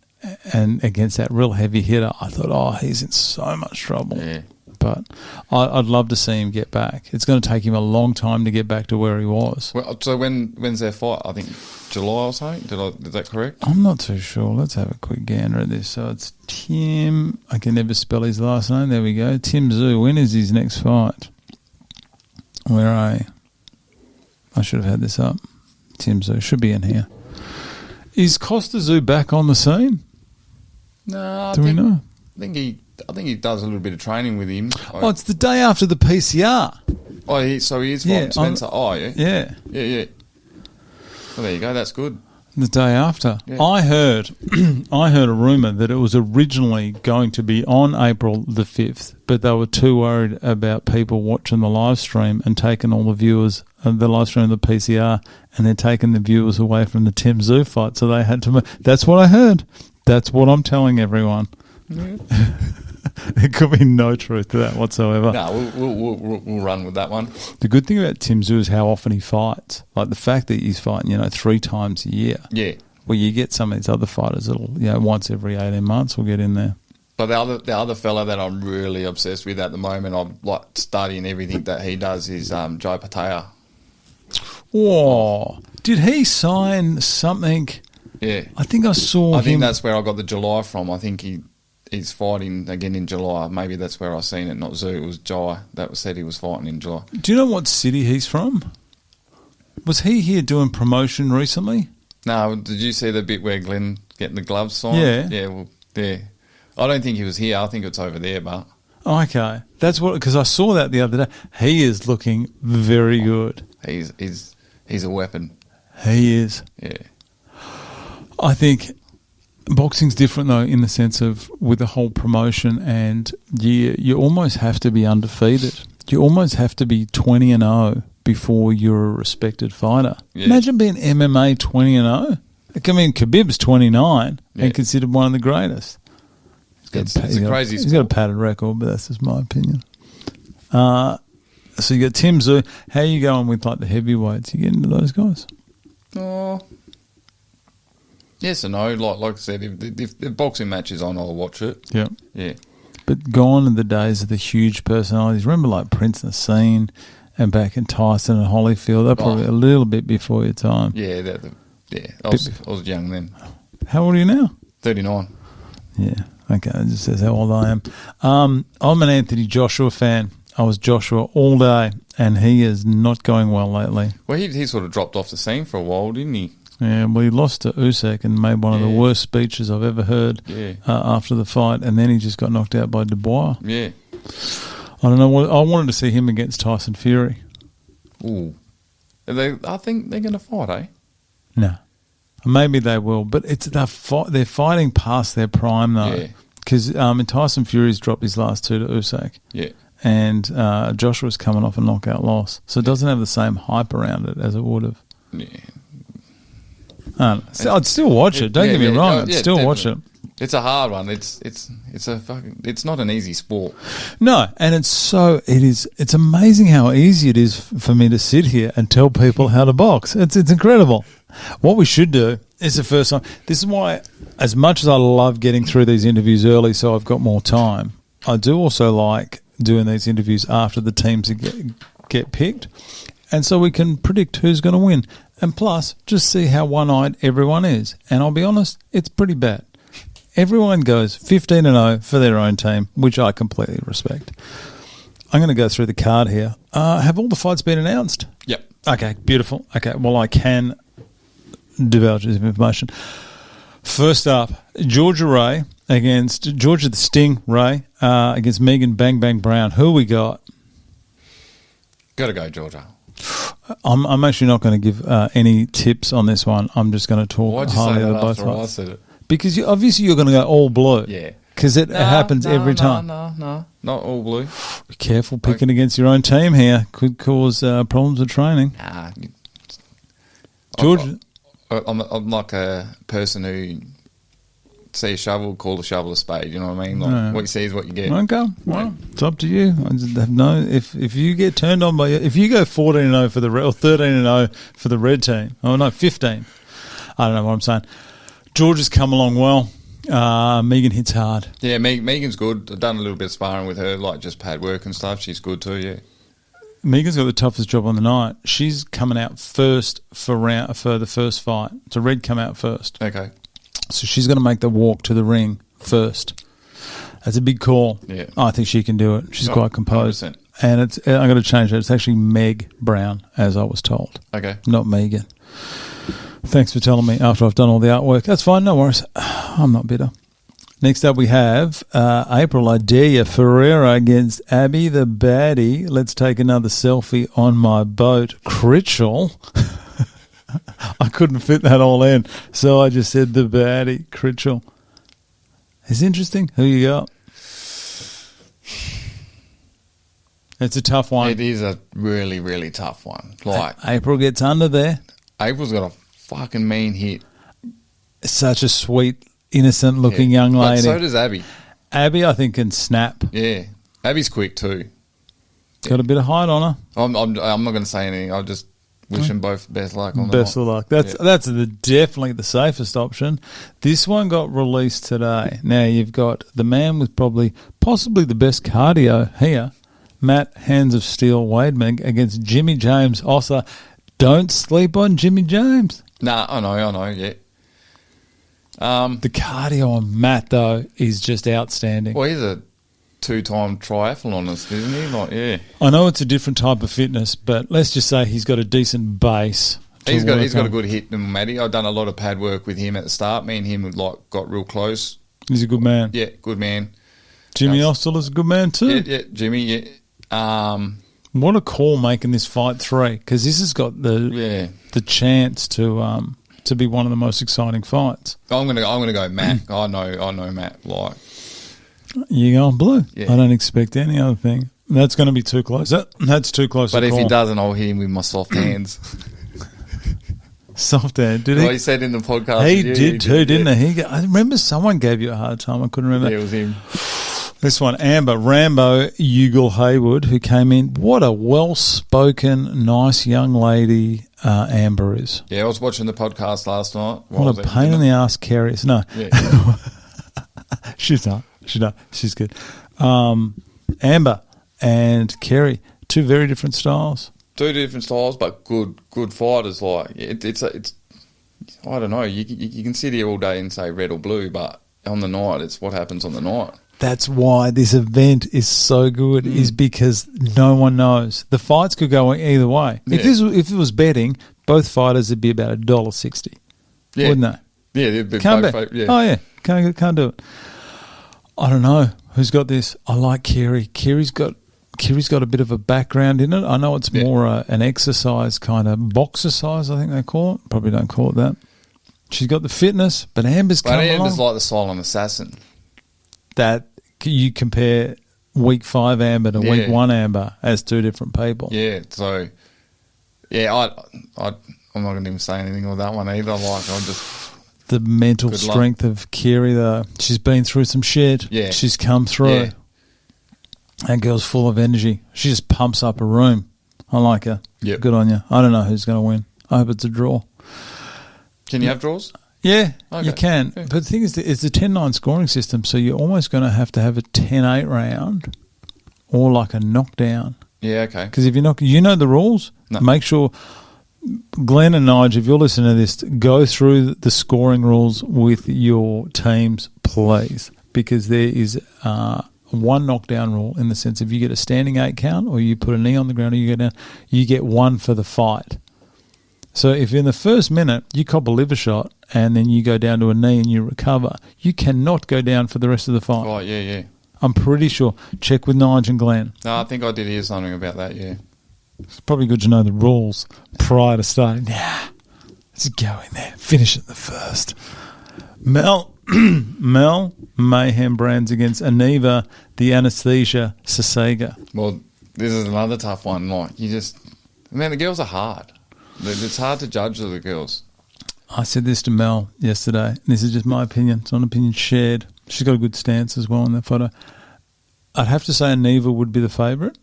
against that real heavy hitter, I thought, he's in so much trouble. Yeah. But I'd love to see him get back. It's going to take him a long time to get back to where he was. Well, so when's their fight? I think July or something? Is that correct? I'm not too sure. Let's have a quick gander at this. So it's Tim. I can never spell his last name. There we go. Tim Zoo. When is his next fight? Where are you? I should have had this up. Tim Zoo. Should be in here. Is Costa Zoo back on the scene? No, we know? I think he does a little bit of training with him. It's the day after the PCR. So he is fighting Spencer. Yeah. Yeah. Well, there you go. That's good. The day after. Yeah. I heard a rumour that it was originally going to be on April the 5th, but they were too worried about people watching the live stream and taking all the viewers, the live stream of the PCR, and they're taking the viewers away from the Tim Zoo fight, so they had to... That's what I heard. That's what I'm telling everyone. Yeah. There could be no truth to that whatsoever. No, we'll run with that one. The good thing about Tim Zoo is how often he fights. Like the fact that he's fighting, 3 times a year. Yeah. Well, you get some of these other fighters that'll, once every 18 months will get in there. But the other fella that I'm really obsessed with at the moment, I'm like studying everything that he does, is Joe Patea. Whoa. Did he sign something? Yeah. I think I saw him. I think that's where I got the July from. I think he's fighting again in July. Maybe that's where I seen it, not Zoo. It was Jai that said he was fighting in July. Do you know what city he's from? Was he here doing promotion recently? No, did you see the bit where Glenn getting the gloves signed? Yeah. Yeah, well, yeah. I don't think he was here. I think it's over there, but... Okay. That's what... Because I saw that the other day. He is looking very good. He's a weapon. He is. Yeah. I think boxing's different, though, in the sense of with the whole promotion, and you almost have to be undefeated. You almost have to be 20-0 before you're a respected fighter. Yeah. Imagine being MMA 20-0. I mean, Khabib's 29 and considered one of the greatest. It's a crazy sport. He's got a padded record, but that's just my opinion. So you got Tim Zoo. How are you going with like the heavyweights? You getting into those guys? Oh, yes and no. Like I said, if the boxing match is on, I'll watch it. Yeah. Yeah. But gone are the days of the huge personalities. Remember like Prince Nassim and back in Tyson and Holyfield. They're probably a little bit before your time. Yeah. I was young then. How old are you now? 39. Yeah. Okay. It just says how old I am. I'm an Anthony Joshua fan. I was Joshua all day, and he is not going well lately. Well, he sort of dropped off the scene for a while, didn't he? Yeah, well, he lost to Usyk and made one of the worst speeches I've ever heard after the fight, and then he just got knocked out by Dubois. Yeah. I don't know. I wanted to see him against Tyson Fury. Ooh. I think they're going to fight, eh? No. Maybe they will, but they're fighting past their prime, though. Because Tyson Fury's dropped his last two to Usyk. Yeah. And Joshua's coming off a knockout loss. So it doesn't have the same hype around it as it would have. Yeah. I'd still watch it. Don't get me wrong. I'd still watch it. It's a hard one. It's not an easy sport. No, and it's amazing how easy it is for me to sit here and tell people how to box. It's incredible. What we should do is the first time. This is why, as much as I love getting through these interviews early so I've got more time, I do also like doing these interviews after the teams get picked, and so we can predict who's going to win. And plus, just see how one-eyed everyone is. And I'll be honest, it's pretty bad. Everyone goes 15-0 for their own team, which I completely respect. I'm going to go through the card here. Have all the fights been announced? Yep. Okay, beautiful. Okay, well, I can divulge this information. First up, Georgia the Sting Ray against Megan Bang Bang Brown. Who we got? Got to go, Georgia. I'm actually not going to give any tips on this one. I'm just going to talk highly of both sides. I said it? Because obviously you're going to go all blue. Yeah. Because it happens every time. No, not all blue. Be careful picking against your own team here. Could cause problems with training. Nah. Georgia. I'm like a person who see a shovel, call a shovel a spade. You know what I mean? Like what you see is what you get. Okay, well, it's up to you. I just have no. If you get turned on by, if you go 14-0 for the red or 13-0 for the red team, 15. I don't know what I'm saying. Georgia's come along well. Megan hits hard. Yeah, Megan's good. I've done a little bit of sparring with her, like just pad work and stuff. She's good too. Yeah. Megan's got the toughest job on the night. She's coming out first for the first fight. So red come out first. Okay. So she's going to make the walk to the ring first. That's a big call. Yeah. I think she can do it. She's quite composed. 100%. And I'm going to change it. It's actually Meg Brown, as I was told. Okay. Not Megan. Thanks for telling me after I've done all the artwork. That's fine. No worries. I'm not bitter. Next up we have April I Dare Ya Ferreira against Abby the Baddie. Let's take another selfie on my boat. Critchell. I couldn't fit that all in, so I just said the Baddie. Critchell. It's interesting. Who you got? It's a tough one. It is a really, really tough one. Like April gets under there. April's got a fucking mean hit. Such a sweet, innocent-looking young lady. But so does Abby. Abby, I think, can snap. Yeah, Abby's quick too. Got a bit of height on her. I'm not going to say anything. I'll just wish them both best luck on the Best of luck. That's definitely the safest option. This one got released today. Now you've got the man with possibly the best cardio here, Matt Hands of Steel Wademan against Jimmy James. Also, don't sleep on Jimmy James. Nah, I know, yeah. The cardio on Matt, though, is just outstanding. Well, he's a 2-time triathlonist, isn't he? Like, yeah. I know it's a different type of fitness, but let's just say he's got a decent base. He's got a good hit, Matty. I've done a lot of pad work with him at the start. Me and him got real close. He's a good man. Yeah, good man. Jimmy Austell is a good man too. Yeah, Jimmy. Yeah. What a call making this fight 3, because this has got the chance to be one of the most exciting fights. I'm gonna go Matt. I know Matt. Like, you going blue? Yeah. I don't expect any other thing. That's going to be too close. That's too close. But if he doesn't, I'll hit him with my soft hands. Soft hand, did he? Well, he said in the podcast. He did too, didn't he? I remember someone gave you a hard time. I couldn't remember. Yeah, it was him. This one, Rambo Ugal Haywood, who came in. What a well-spoken, nice young lady Amber is. Yeah, I was watching the podcast last night. What a pain in the ass Kerry is. No. Yeah. She's not. She's good. Amber and Kerry, two very different styles. Two different styles, but good fighters. Like it's I don't know. You can sit here all day and say red or blue, but on the night, it's what happens on the night. That's why this event is so good, is because no one knows. The fights could go either way. Yeah. If it was betting, both fighters would be about $1.60. Yeah. wouldn't they? Yeah, they'd be Kane both Beck. yeah. Oh, yeah. Can't do it. I don't know who's got this. I like Kiri. Kiri's got a bit of a background in it. I know it's more an exercise kind of boxercise, I think they call it. Probably don't call it that. She's got the fitness, but Amber's coming along. Amber's like the silent assassin. That you compare week 5 Amber to week 1 Amber as two different people. Yeah, so I'm not going to even say anything with that one either. Like I'll just the mental strength of Kiri though. She's been through some shit. Yeah, she's come through. Yeah. That girl's full of energy. She just pumps up a room. I like her. Yep. Good on you. I don't know who's going to win. I hope it's a draw. Can you have draws? Yeah, okay. you can. Yeah. But the thing is, it's a 10-9 scoring system, so you're almost going to have a 10-8 round or like a knockdown. Yeah, okay. Because if you're not, you know the rules. No. Make sure, Glenn and Nige, if you're listening to this, go through the scoring rules with your teams, please, because there is one knockdown rule in the sense if you get a standing 8 count or you put a knee on the ground or you go down, you get 1 for the fight. So if in the first minute you cop a liver shot and then you go down to a knee and you recover, you cannot go down for the rest of the fight. Oh, yeah. I'm pretty sure. Check with Nige and Glenn. No, I think I did hear something about that, yeah. It's probably good to know the rules prior to starting. Nah, let's go in there. Finish it the first. Mel Mayhem Brands against Aniva, the Anesthesia Sasega. Well, this is another tough one. Like, the girls are hard. It's hard to judge the girls. I said this to Mel yesterday. This is just my opinion. It's not an opinion shared. She's got a good stance as well in that photo. I'd have to say Aniva would be the favourite.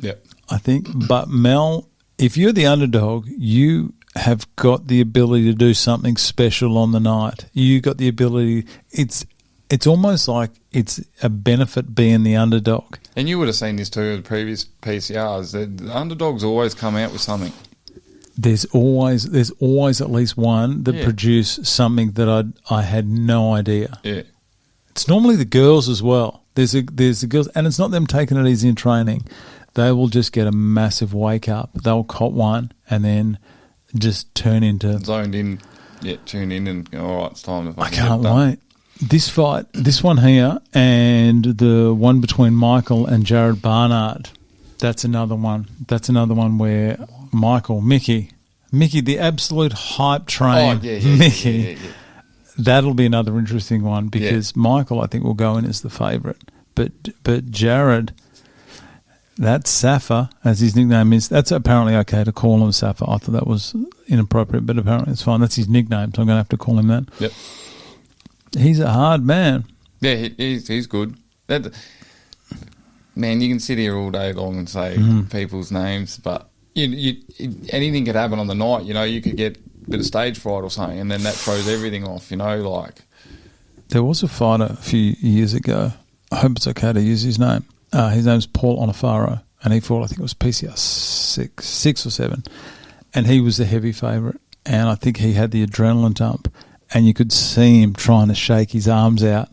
Yep. I think. But Mel, if you're the underdog, you have got the ability to do something special on the night. You got the ability. It's almost like it's a benefit being the underdog. And you would have seen this too in the previous PCRs. The underdogs always come out with something. There's always at least one that produce something that I had no idea. Yeah. It's normally the girls as well. There's the girls, and it's not them taking it easy in training. They will just get a massive wake up. They'll cop one and then just turn into zoned in. Yeah, tune in and go, all right, it's time to. I can't wait. This fight, this one here, and the one between Michael and Jared Barnard. That's another one. That's another one where Mickey, the absolute hype train. Oh, yeah, Mickey. Yeah. That'll be another interesting one because Michael, I think, will go in as the favourite. But Jared, that Safa, as his nickname is, that's apparently okay to call him Safa. I thought that was inappropriate, but apparently it's fine. That's his nickname, so I'm going to have to call him that. Yep. He's a hard man. Yeah, he's good. Man, you can sit here all day long and say people's names, but anything could happen on the night. You know, you could get a bit of stage fright or something, and then that throws everything off. You know, like there was a fighter a few years ago. I hope it's okay to use his name. His name's Paul Onofaro, and he fought, I think it was PCR 6 or 7, and he was the heavy favourite, and I think he had the adrenaline dump, and you could see him trying to shake his arms out,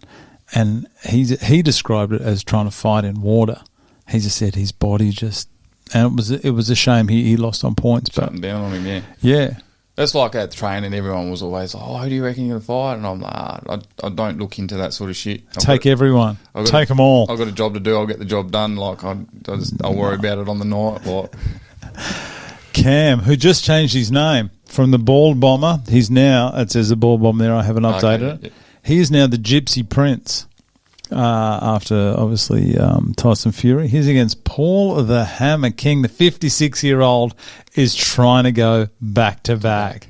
and he described it as trying to fight in water. He just said his body just, and it was a shame he lost on points. Shutting down on him, yeah. That's like at training, everyone was always like, oh, who do you reckon you're going to fight? And I'm like, I don't look into that sort of shit. Take everyone. Take them all. I've got a job to do. I'll get the job done. Like, I'll worry about it on the night. Like. Cam, who just changed his name from the Bald Bomber, he's now, it says the Bald Bomber there, I haven't updated it. Yeah. He is now the Gypsy Prince after, obviously, Tyson Fury. He's against Paul the Hammer King. The 56-year-old is trying to go back-to-back.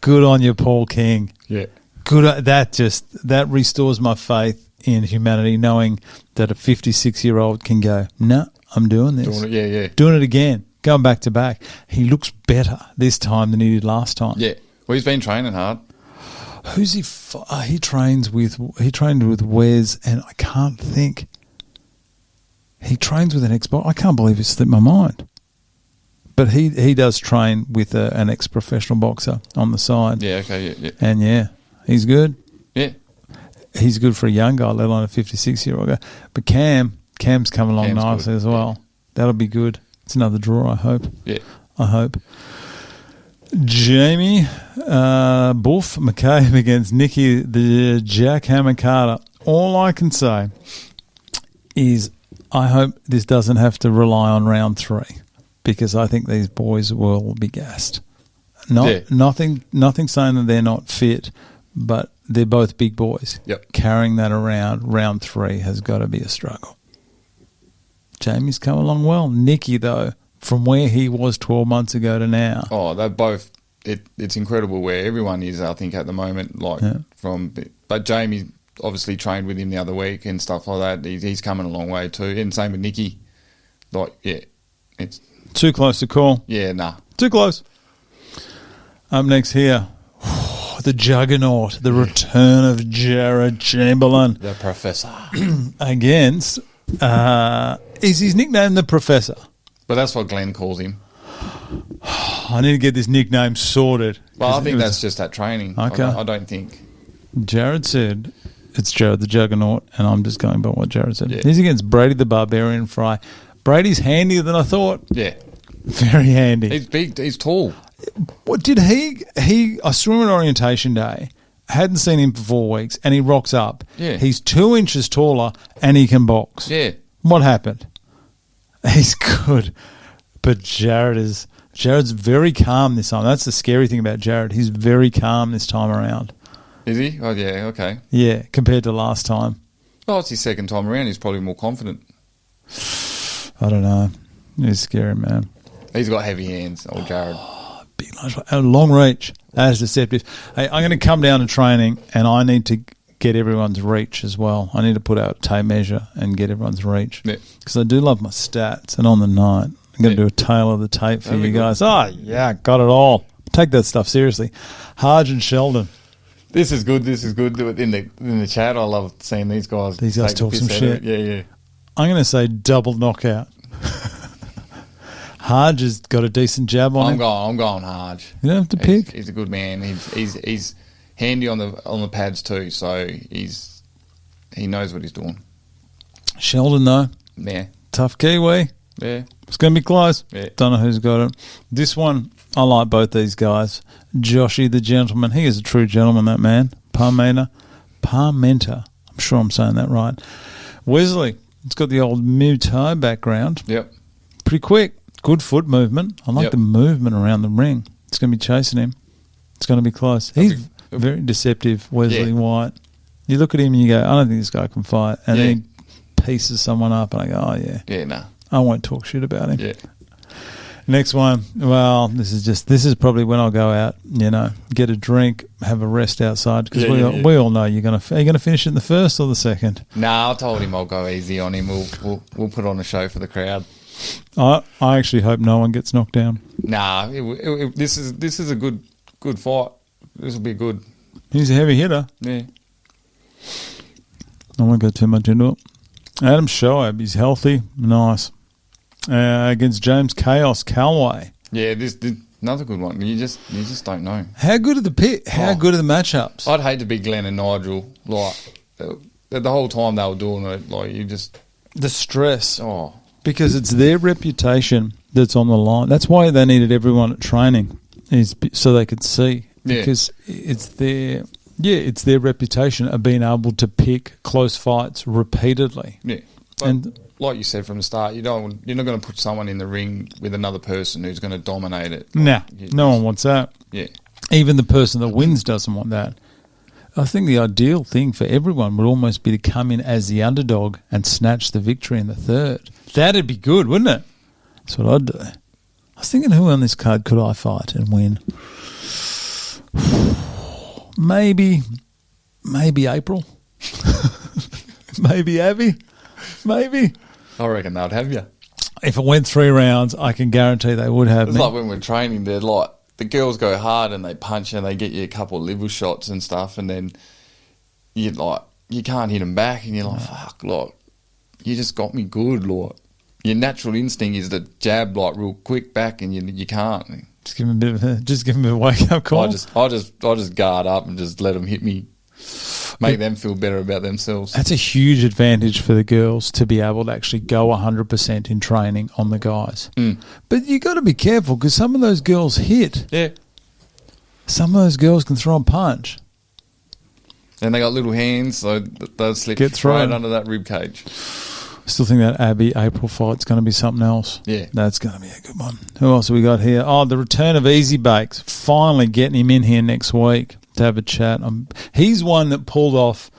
Good on you, Paul King. Yeah. Good. That restores my faith in humanity, knowing that a 56-year-old can go, no, I'm doing this. Doing it again. Going back-to-back. He looks better this time than he did last time. Yeah. Well, he's been training hard. Who's he? He trained with Wes, and I can't think. He trains with an ex-boxer. I can't believe it slipped my mind. But he does train with an ex-professional boxer on the side. Yeah, okay, yeah. And, he's good. Yeah. He's good for a young guy, let alone a 56-year-old guy. But Cam's coming along nicely good as well. Yeah. That'll be good. It's another draw, I hope. Yeah. I hope. Jamie Boof McCabe against Nikki the Jackhammer Carter. All I can say is I hope this doesn't have to rely on round 3 because I think these boys will be gassed. Nothing saying that they're not fit, but they're both big boys. Yep. Carrying that around round 3 has got to be a struggle. Jamie's come along well. Nicky, though, from where he was 12 months ago to now. Oh, they're both. It's incredible where everyone is, I think, at the moment. But Jamie obviously trained with him the other week and stuff like that. He's coming a long way too. And same with Nicky. It's too close to call. Yeah, nah. Too close. Up next here, the juggernaut, the return of Jared Chamberlain. The Professor. Against, is his nickname the Professor? But that's what Glenn calls him. I need to get this nickname sorted. Well, I think that's just that training. Okay. I don't think. Jared said it's Jared the Juggernaut, and I'm just going by what Jared said. Yeah. He's against Brady the Barbarian Fry. Brady's handier than I thought. Yeah. Very handy. He's big. He's tall. What did he I saw him at orientation day, hadn't seen him for 4 weeks, and he rocks up. Yeah. He's 2 inches taller, and he can box. Yeah. What happened? He's good. But Jared's very calm this time. That's the scary thing about Jared. He's very calm this time around. Is he? Oh, yeah, okay. Yeah, compared to last time. Oh, it's his second time around. He's probably more confident. I don't know. He's scary, man. He's got heavy hands, old Jared. Big, long reach. That is deceptive. Hey, I'm going to come down to training, and I need to get everyone's reach as well. I need to put out a tape measure and get everyone's reach. Because I do love my stats, and on the night, I'm going to do a tail of the tape for you guys. Oh, yeah, got it all. Take that stuff seriously. Harge and Sheldon. This is good. In the chat, I love seeing these guys. These guys talk some shit. Yeah. I'm going to say double knockout. Harge has got a decent jab on him. I'm going Harge. You don't have to pick. He's a good man. He's handy on the pads too, so he knows what he's doing. Sheldon, though. Yeah. Tough Kiwi. Yeah. It's going to be close. Yeah. Don't know who's got it. This one, I like both these guys. Joshy the gentleman. He is a true gentleman, that man. Parmenter. I'm sure I'm saying that right. Wesley. It's got the old Muay background. Yep. Pretty quick. Good foot movement. I like the movement around the ring. It's going to be chasing him. It's going to be close. He's very deceptive, Wesley White. You look at him and you go, I don't think this guy can fight. And then he pieces someone up and I go, oh, yeah. Yeah, nah. I won't talk shit about him. Yeah. Next one. Well, this is probably when I'll go out, get a drink, have a rest outside because we all know are you going to finish it in the first or the second? Nah, I told him I'll go easy on him. We'll put on a show for the crowd. I actually hope no one gets knocked down. Nah, this is a good fight. This will be good. He's a heavy hitter. Yeah. I won't go too much into it. Adam Shoaib, he's healthy, nice. Against James Chaos Calway. Yeah, this another good one. You just don't know. How good are the good are the matchups? I'd hate to be Glenn and Nigel. Like the whole time they were doing it, like you just the stress. Oh, because it's their reputation that's on the line. That's why they needed everyone at training, is so they could see. Yeah. Because it's their reputation of being able to pick close fights repeatedly. Yeah. And like you said from the start, you're not going to put someone in the ring with another person who's going to dominate it. Nah, no one wants that. Yeah. Even the person that wins doesn't want that. I think the ideal thing for everyone would almost be to come in as the underdog and snatch the victory in the third. That'd be good, wouldn't it? That's what I'd do. I was thinking, who on this card could I fight and win? Maybe April. Maybe Abby. Maybe. I reckon they'd have you. If it went 3 rounds, I can guarantee they would have me. It's like when we're training, they're like, the girls go hard and they punch and they get you a couple of liver shots and stuff, and then you can't hit them back, and you're like, fuck, like, you just got me good, like. Your natural instinct is to jab like real quick back, and you can't. Just give them a wake up call. I just guard up and just let them hit me. Make them feel better about themselves. That's a huge advantage for the girls to be able to actually go 100% in training on the guys. Mm. But you got to be careful because some of those girls hit. Yeah. Some of those girls can throw a punch. And they got little hands, so they'll slip Get straight thrown. under that rib cage. Still think that Abby-April fight's going to be something else. Yeah. That's going to be a good one. Who else have we got here? Oh, the return of Easy Bakes. Finally getting him in here next week to have a chat. He's one that pulled off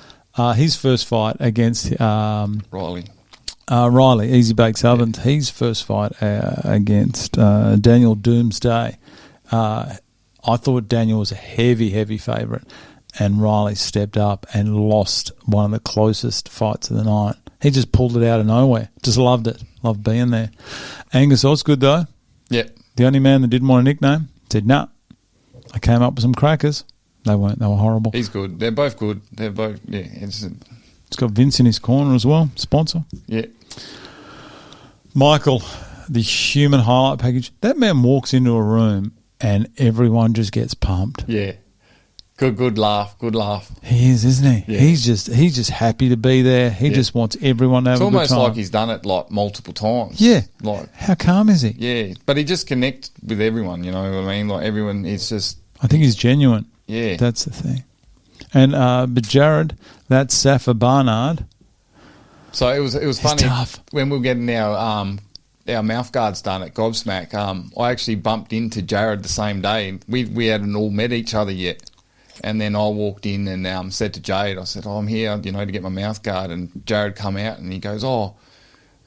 his first fight against Riley. Riley, Easy Bakes Ovens. His first fight against Daniel Doomsday. I thought Daniel was a heavy favourite, and Riley stepped up and lost one of the closest fights of the night. He just pulled it out of nowhere. Just loved it. Loved being there. Angus Osgood, though. Yep. The only man that didn't want a nickname said, nah. I came up with some crackers. They weren't. They were horrible. He's good. They're both good. They're both, yeah. He's got Vince in his corner as well. Sponsor. Yeah. Michael, the human highlight package. That man walks into a room and everyone just gets pumped. Yeah. Good laugh. Good laugh. He is, isn't he? Yeah. He's just happy to be there. He just wants everyone to have It's a good time. almost like he's done it like multiple times. Yeah. Like, how calm is he? yeah. But he just connects with everyone, you know what I mean? Like everyone, it's just... I think he's genuine. Yeah. That's the thing. And but Jared, that's Safa Barnard. So it was funny tough. when we were getting our mouth guards done at Gobsmack. I actually bumped into Jared the same day. We hadn't all met each other yet, and then I walked in and said to Jade, I said, I'm here, to get my mouth guard. And Jared come out and he goes, oh,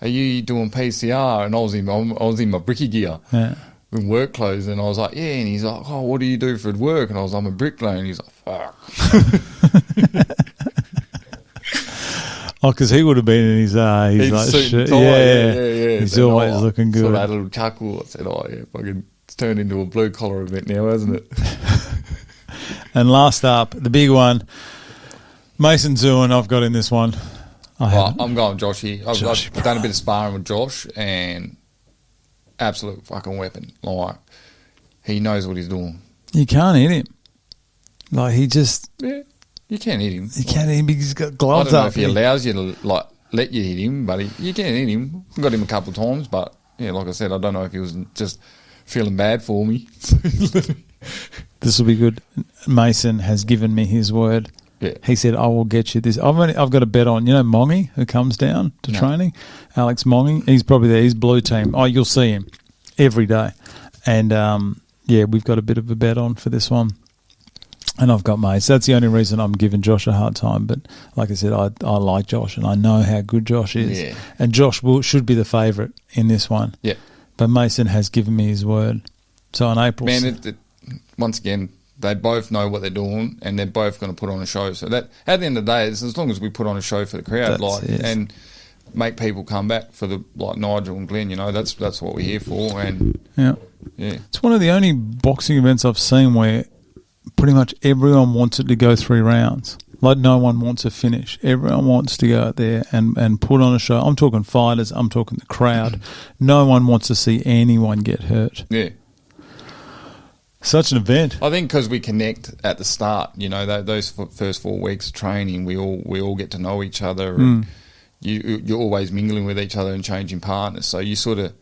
are you doing PCR? And I was in my bricky gear. Yeah. With work clothes, and I was like, yeah, and he's like, oh, what do you do for work? And I was like, I'm a bricklayer, and he's like, fuck. Oh, because he would have been in his He's like, suit and shit. tie, Yeah. He's And always I looking good. Sort of had a little chuckle. I said, oh, yeah, fucking, it's turned into a blue collar event now, hasn't it? And last up, the big one, Mason Zewin, I've got in this one. I'm going Joshy. I've Joshy, done a bit of sparring with Josh, and absolute fucking weapon. Like, he knows what he's doing. You can't hit him. Like, he just... Yeah, you can't hit him. You can't hit him because he's got I gloves don't know up. if he allows you to, like, let you hit him, but you can hit him. I got him a couple of times, but, yeah, like I said, I don't know if he was just feeling bad for me. This will be good. Mason has given me his word. Yeah. He said, I will get you this. I've got a bet on, Mongy, who comes down to training? Alex Mongy. He's probably there. He's blue team. Oh, you'll see him every day. And, we've got a bit of a bet on for this one. And I've got Mace. That's the only reason I'm giving Josh a hard time. But like I said, I like Josh, and I know how good Josh is. Yeah. And Josh should be the favourite in this one. Yeah. But Mason has given me his word. So on April... Man, once again, they both know what they're doing, and they're both going to put on a show. So that at the end of the day, as long as we put on a show for the crowd, and make people come back for the Nigel and Glenn, that's what we're here for. And yeah, it's one of the only boxing events I've seen where pretty much everyone wants it to go 3 rounds. Like, no one wants a finish. Everyone wants to go out there and put on a show. I'm talking fighters. I'm talking the crowd. No one wants to see anyone get hurt. Yeah. Such an event. I think because we connect at the start, those first 4 weeks of training, we all get to know each other. And you're always mingling with each other and changing partners. So you sort of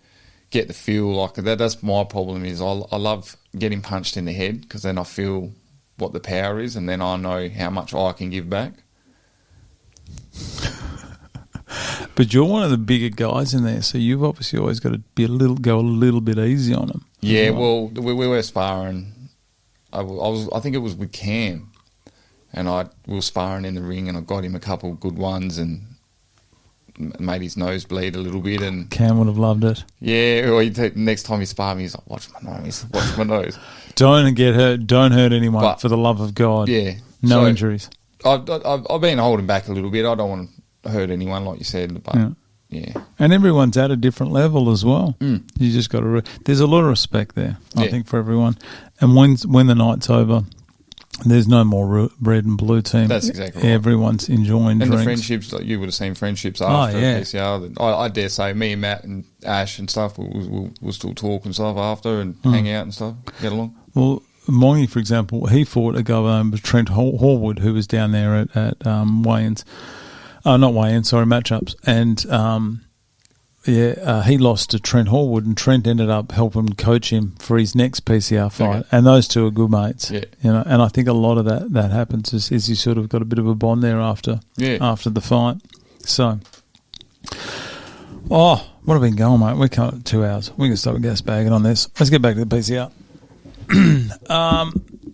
get the feel like that. That's my problem is I love getting punched in the head because then I feel what the power is, and then I know how much I can give back. But you're one of the bigger guys in there, so you've obviously always got to go a little bit easy on them. Yeah, well, we were sparring. I think it was with Cam, and we were sparring in the ring, and I got him a couple of good ones and made his nose bleed a little bit. And Cam would have loved it. Yeah, or next time he sparred me, he's like, watch my nose. Don't get hurt. Don't hurt anyone, for the love of God. Yeah. No injuries. I've been holding back a little bit. I don't want to hurt anyone, like you said. But yeah. And everyone's at a different level as well. You just got to... There's a lot of respect there, I think, for everyone. And when the night's over, there's no more red and blue team. That's exactly right. Everyone's enjoying and drinks. the friendships, like you would have seen friendships after PCR. I dare say me and Matt and Ash and stuff we'll still talk and stuff after and hang out and stuff, get along. Well, Mongy, for example, he fought a guy with Trent Horwood, who was down there at weigh-ins. Not weigh-ins, sorry, matchups. And he lost to Trent Horwood, and Trent ended up helping coach him for his next PCR fight. Okay. And those two are good mates. Yeah. And I think a lot of that happens is you sort of got a bit of a bond there after the fight. So, what have we been going, mate? We're kind of 2 hours. We can start gas bagging on this. Let's get back to the PCR.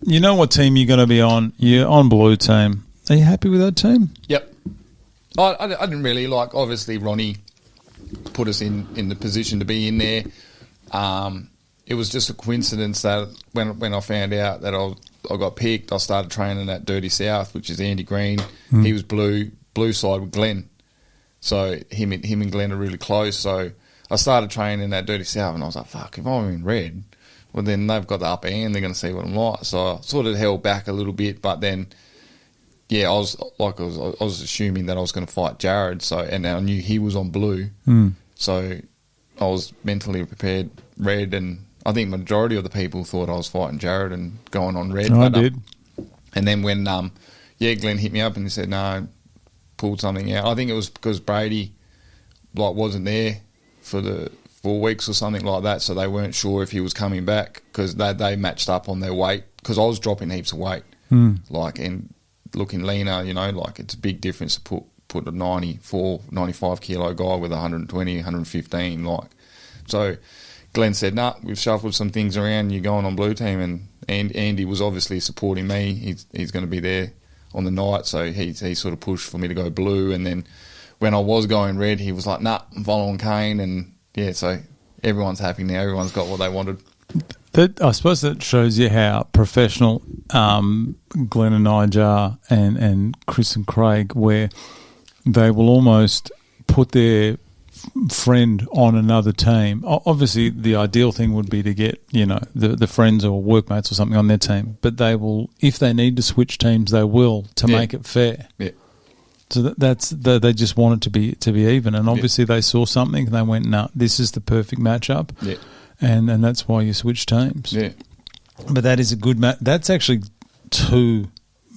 You know what team you're going to be on? You're on blue team. Are you happy with that team? Yep. I didn't really like. Obviously, Ronnie put us in the position to be in there. It was just a coincidence that when I found out that I got picked, I started training at Dirty South, which is Andy Green. He was blue side with Glenn. So him and Glenn are really close. So I started training at Dirty South, and I was like, fuck, if I'm in red, well, then they've got the upper hand. They're going to see what I'm like. So I sort of held back a little bit, but then, I was assuming that I was going to fight Jared. So, and I knew he was on blue. So I was mentally prepared red, and I think majority of the people thought I was fighting Jared and going on red. I did. And then when, Glenn hit me up and he said, no, pulled something out. I think it was because Brady wasn't there for the 4 weeks or something like that, so they weren't sure if he was coming back because they matched up on their weight because I was dropping heaps of weight, and looking leaner. It's a big difference to put a 94, 95 kilo guy with 120, 115. So Glenn said, nah, we've shuffled some things around. You're going on blue team, and Andy was obviously supporting me. He's going to be there on the night, so he sort of pushed for me to go blue. And then when I was going red, he was like, nah, I'm following Kane. And so everyone's happy now. Everyone's got what they wanted. I suppose that shows you how professional Glenn and Nige are, and Chris and Craig, where they will almost put their friend on another team. Obviously, the ideal thing would be to get the friends or workmates or something on their team, but they will, if they need to switch teams, they will to make it fair. Yeah. So they just want it to be even, and obviously they saw something and they went, "No, this is the perfect matchup," and that's why you switch teams. Yeah, but that is a good match. That's actually two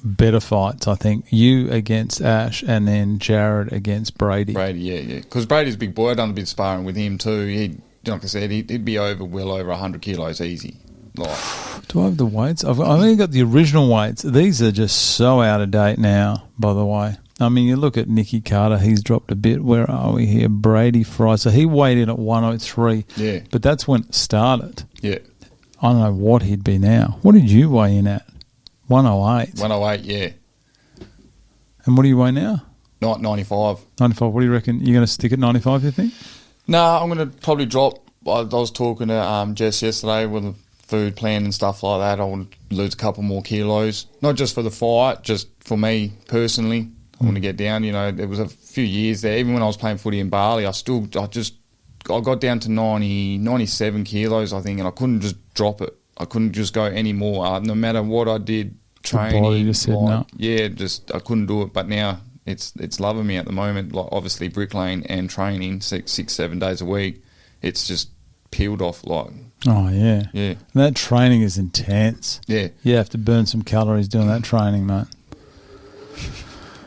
better fights, I think. You against Ash, and then Jared against Brady. Yeah. Because Brady's a big boy. I've done a bit of sparring with him too. Like I said, he'd be well over 100 kilos easy. Do I have the weights? I've only got the original weights. These are just so out of date now, by the way. I mean, you look at Nicky Carter, he's dropped a bit. Where are we here? Brady Fry. So he weighed in at 103. Yeah. But that's when it started. Yeah. I don't know what he'd be now. What did you weigh in at? 108. 108, yeah. And what do you weigh now? 95. 95. What do you reckon? You're going to stick at 95, you think? No, I'm going to probably drop. I was talking to Jess yesterday with a food plan and stuff like that. I want to lose a couple more kilos. Not just for the fight, just for me personally. I want to get down. There was a few years there. Even when I was playing footy in Bali, I got down to 97 kilos, I think, and I couldn't just drop it. I couldn't just go any more. No matter what I did, training, the body just said no. I couldn't do it. But now it's loving me at the moment. Like obviously bricklaying and training 6-7 days a week. It's just peeled off. Oh yeah. And that training is intense. Yeah, you have to burn some calories doing that training, mate.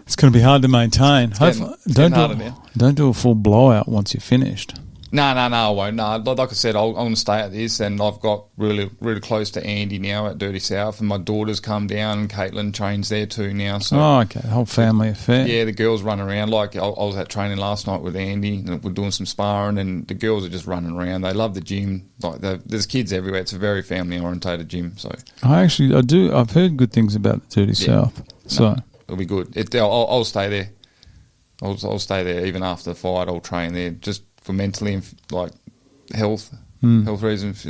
It's going to be hard to maintain. Don't do a full blowout once you're finished. No, I won't. No, like I said, I want to stay at this, and I've got really, really close to Andy now at Dirty South, and my daughter's come down, and Caitlin trains there too now. So okay, the whole family affair. Yeah, the girls run around. Like I was at training last night with Andy, and we're doing some sparring, and the girls are just running around. They love the gym. Like there's kids everywhere. It's a very family orientated gym. So I do. I've heard good things about the Dirty South. So it'll be good. I'll stay there. I'll stay there even after the fight. I'll train there just for mentally and health reasons,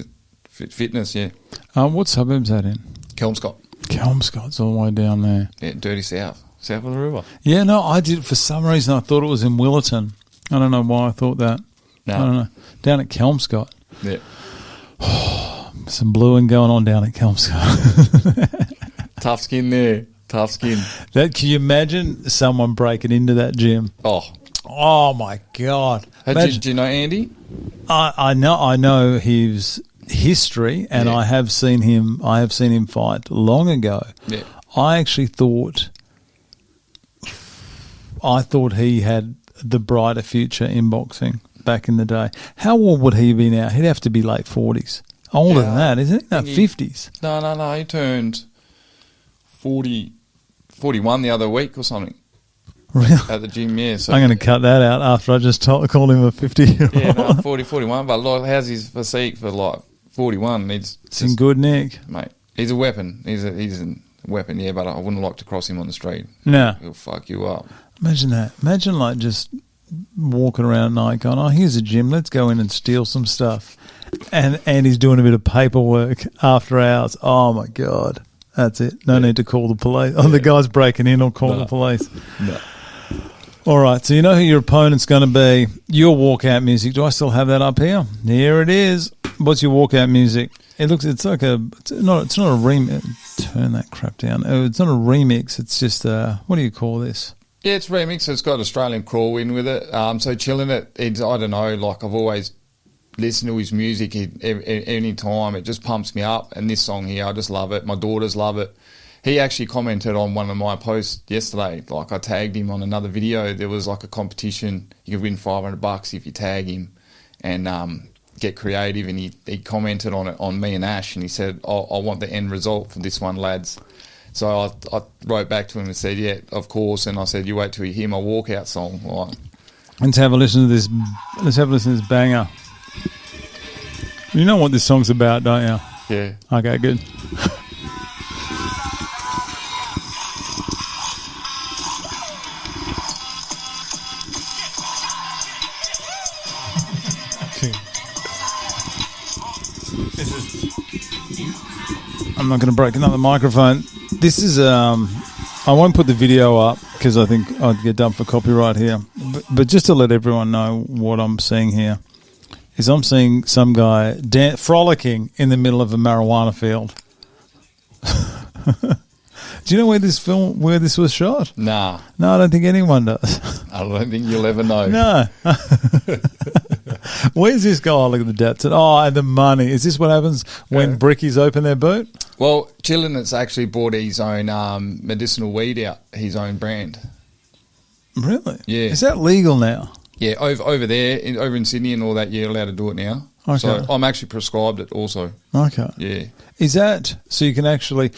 fitness. Yeah. What suburbs that in? Kelmscott. Kelmscott's all the way down there. Yeah, Dirty South of the river. Yeah, no, I did. For some reason, I thought it was in Willerton. I don't know why I thought that. No. I don't know. Down at Kelmscott. Yeah. Some blueing going on down at Kelmscott. Tough skin there. Tough skin. Can you imagine someone breaking into that gym? Oh my God! Do you know Andy? I know his history, and I have seen him. I have seen him fight long ago. Yeah. I actually thought he had the brighter future in boxing. back in the day. How old would he be now? He'd have to be late 40s. Older than that, isn't he? No, 50s. No. He turned 41 the other week or something. Really? At the gym, yeah. So I'm going to cut that out after I just called him a 50-year-old. Yeah, no, 41. But like, how's his physique for like 41? It's in good nick. Mate, he's a weapon. He's a weapon, yeah, but I wouldn't like to cross him on the street. No. He'll fuck you up. Imagine that. Imagine like just walking around at night going, oh, here's a gym, let's go in and steal some stuff. And he's doing a bit of paperwork after hours. Oh, my God. That's it. No need to call the police. Oh, the guy's breaking in or call the police. No. All right, so you know who your opponent's going to be. Your walkout music. Do I still have that up here? Here it is. What's your walkout music? It's not a remix. Turn that crap down. It's not a remix. It's just what do you call this? Yeah, it's remix. It's got Australian crawl in with it. So chilling it. It's, I don't know. Like I've always listened to his music any time. It just pumps me up. And this song here, I just love it. My daughters love it. He actually commented on one of my posts yesterday. Like I tagged him on another video. There was like a competition. You could win $500 if you tag him and get creative. And he commented on it on me and Ash, and he said, I want the end result for this one, lads. So I wrote back to him and said, yeah, of course. And I said, you wait till you hear my walkout song. Like, let's have a listen to this. Let's have a listen to this banger. You know what this song's about, don't you? Yeah. Okay, good. I'm not going to break another microphone. This is I won't put the video up because I think I'd get done for copyright here. But just to let everyone know what I'm seeing here is I'm seeing some guy frolicking in the middle of a marijuana field. Do you know where this was shot? Nah. No, I don't think anyone does. I don't think you'll ever know. No. Where's this guy? Oh, look at the depths. Oh, and the money. Is this what happens when brickies open their boot? Well, Chillin' has actually bought his own medicinal weed out, his own brand. Really? Yeah. Is that legal now? Yeah, over there, over in Sydney and all that, you're allowed to do it now. Okay. So I'm actually prescribed it also. Okay. Yeah. Is that, so you can actually,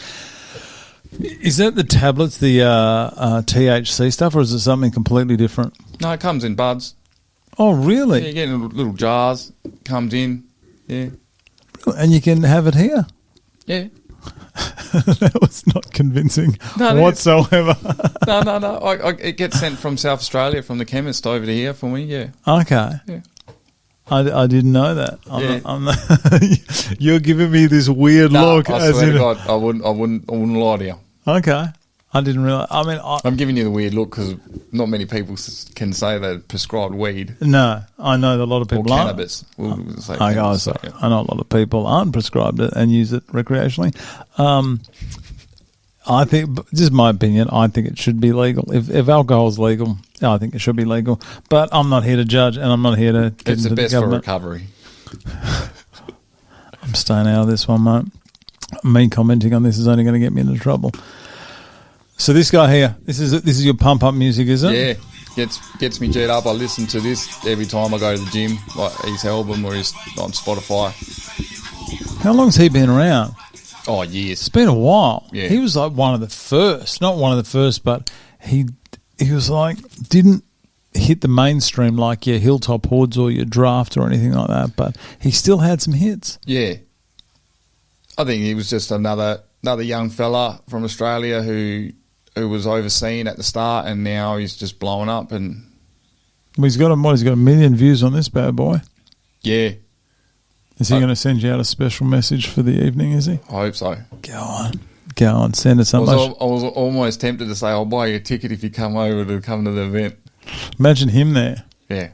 is that the tablets, the THC stuff, or is it something completely different? No, it comes in buds. Oh, really? Yeah, you get in little jars, comes in, yeah. And you can have it here? Yeah. That was not convincing whatsoever. No. It gets sent from South Australia, from the chemist over to here for me, yeah. Okay. Yeah. I didn't know that. I'm not, you're giving me this weird look. I swear to God, I wouldn't lie to you. Okay. I didn't realize. I mean, I'm giving you the weird look because not many people can say they're prescribed weed. No, I know that a lot of people or aren't. Cannabis. We'll say I cannabis, know a lot of people aren't prescribed it and use it recreationally. I think, just my opinion, I think it should be legal. If alcohol's legal, I think it should be legal. But I'm not here to judge, and I'm not here to get it's into the best the for government. recovery. I'm staying out of this one, mate. Me commenting on this is only going to get me into trouble. So this guy here, this is your pump up music, is it? Yeah, gets me jet up. I listen to this every time I go to the gym, like his album or his on Spotify. How long's he been around? Oh, years. It's been a while. Yeah. He was like one of the first, not one of the first, but he was like, didn't hit the mainstream like your Hilltop Hoods or your Draft or anything like that, but he still had some hits. Yeah. I think he was just another young fella from Australia who was overseen at the start, and now he's just blowing up. And well, he's got 1 million views on this bad boy. Yeah. Is he going to send you out a special message for the evening, is he? I hope so. Go on, send us something. I was almost tempted to say, I'll buy you a ticket if you come to the event. Imagine him there. Yeah.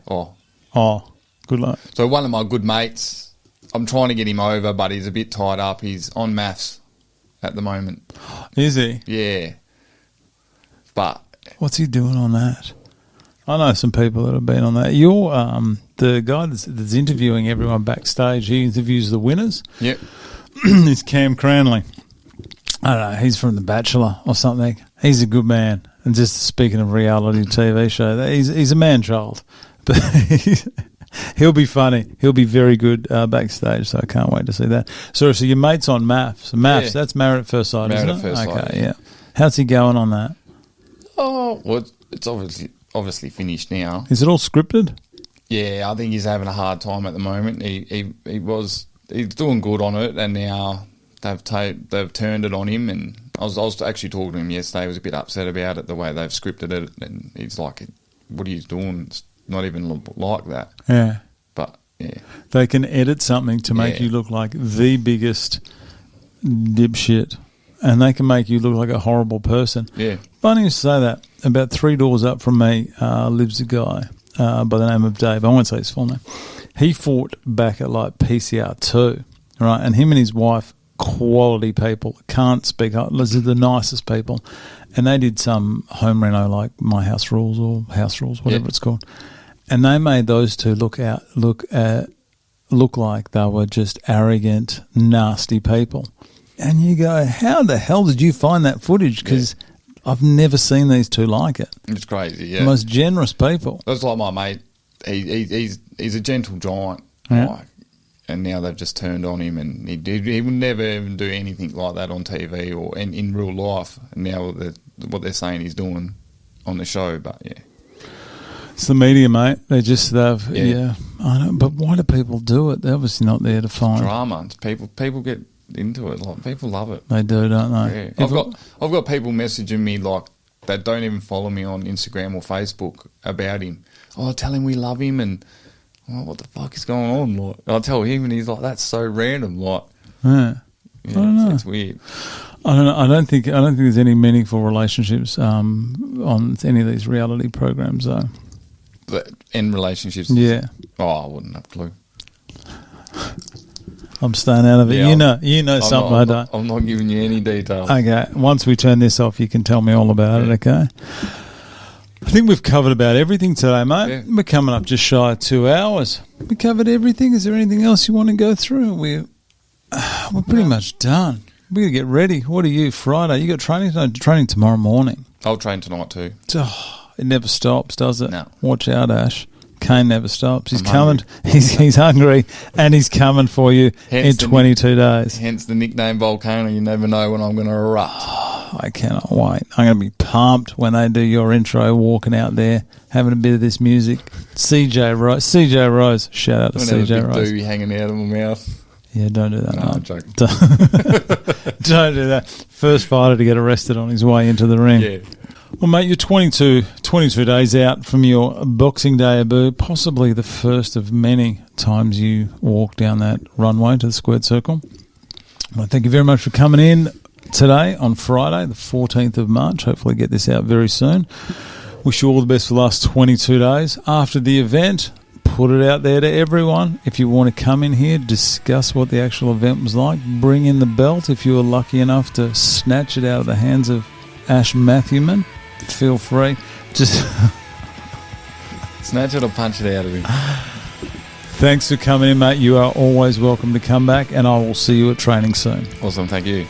Oh, good luck. So one of my good mates, I'm trying to get him over, but he's a bit tied up. He's on maths at the moment. Is he? Yeah. But what's he doing on that? I know some people that have been on that. You're the guy that's interviewing everyone backstage. He interviews the winners. Yep. It's Cam Cranley. I don't know. He's from The Bachelor or something. He's a good man. And just speaking of reality TV show, he's a man child. But He'll be funny. He'll be very good backstage, so I can't wait to see that. So your mate's on MAFS. MAFS, that's Married at First Sight, Married isn't it? at First Sight. Okay, yeah. How's he going on that? Oh, well, it's obviously finished now. Is it all scripted? Yeah, I think he's having a hard time at the moment. He's doing good on it, and now they've turned it on him. And I was actually talking to him yesterday. He was a bit upset about it, the way they've scripted it, and he's like, "What are you doing? It's not even like that." Yeah, but yeah, they can edit something to make you look like the biggest dipshit, and they can make you look like a horrible person. Yeah, funny you say that. About 3 doors up from me lives a guy by the name of Dave. I won't say his full name. He fought back at like PCR 2, right? And him and his wife, quality people, can't speak up. These are the nicest people. And they did some home reno like My House Rules or House Rules, whatever it's called. And they made those two look like they were just arrogant, nasty people. And you go, how the hell did you find that footage? Because I've never seen these two like it. It's crazy, yeah. The most generous people. That's like my mate. He's a gentle giant, and now they've just turned on him, and he would never even do anything like that on TV or in real life. And now what they're saying he's doing on the show, but yeah. It's the media, mate. I know, but why do people do it? They're obviously not there to find drama. It's people get into it. Like people love it. They do, don't they? Yeah. I've got people messaging me like that don't even follow me on Instagram or Facebook about him. Oh, tell him we love him, and what the fuck is going on? Like, I'll tell him, and he's like, that's so random. Like, I don't know. It's weird. I don't know. I don't think there's any meaningful relationships on any of these reality programs, though. In relationships? Yeah. Oh, I wouldn't have a clue. I'm staying out of it. Yeah, you know something I don't. I'm not giving you any details. Okay. Once we turn this off, you can tell me all about it, okay? I think we've covered about everything today, mate. Yeah. We're coming up just shy of 2 hours. We covered everything. Is there anything else you want to go through? We're pretty much done. We're going to get ready. What are you, Friday? You got training? No, training tomorrow morning. I'll train tonight too. Oh, it never stops, does it? No. Watch out, Ash. Kane never stops. He's coming. He's hungry, and he's coming for you in 22 days. Hence the nickname Volcano. You never know when I'm going to erupt. I cannot wait. I'm going to be pumped when they do your intro, walking out there, having a bit of this music. CJ Rose. Shout out to CJ Rose. Doobie hanging out of my mouth. Yeah, don't do that. No, mate. I'm joking. Don't do that. First fighter to get arrested on his way into the ring. Yeah. Well, mate, you're 22 days out from your Boxing Day debut, possibly the first of many times you walk down that runway to the squared circle. Well, thank you very much for coming in today on Friday, the 14th of March. Hopefully get this out very soon. Wish you all the best for the last 22 days. After the event, put it out there to everyone. If you want to come in here, discuss what the actual event was like, bring in the belt. If you were lucky enough to snatch it out of the hands of Ash Matthewman, feel free. Just snatch it or punch it out of him. Thanks for coming in, mate. You are always welcome to come back, and I will see you at training soon. Awesome. Thank you.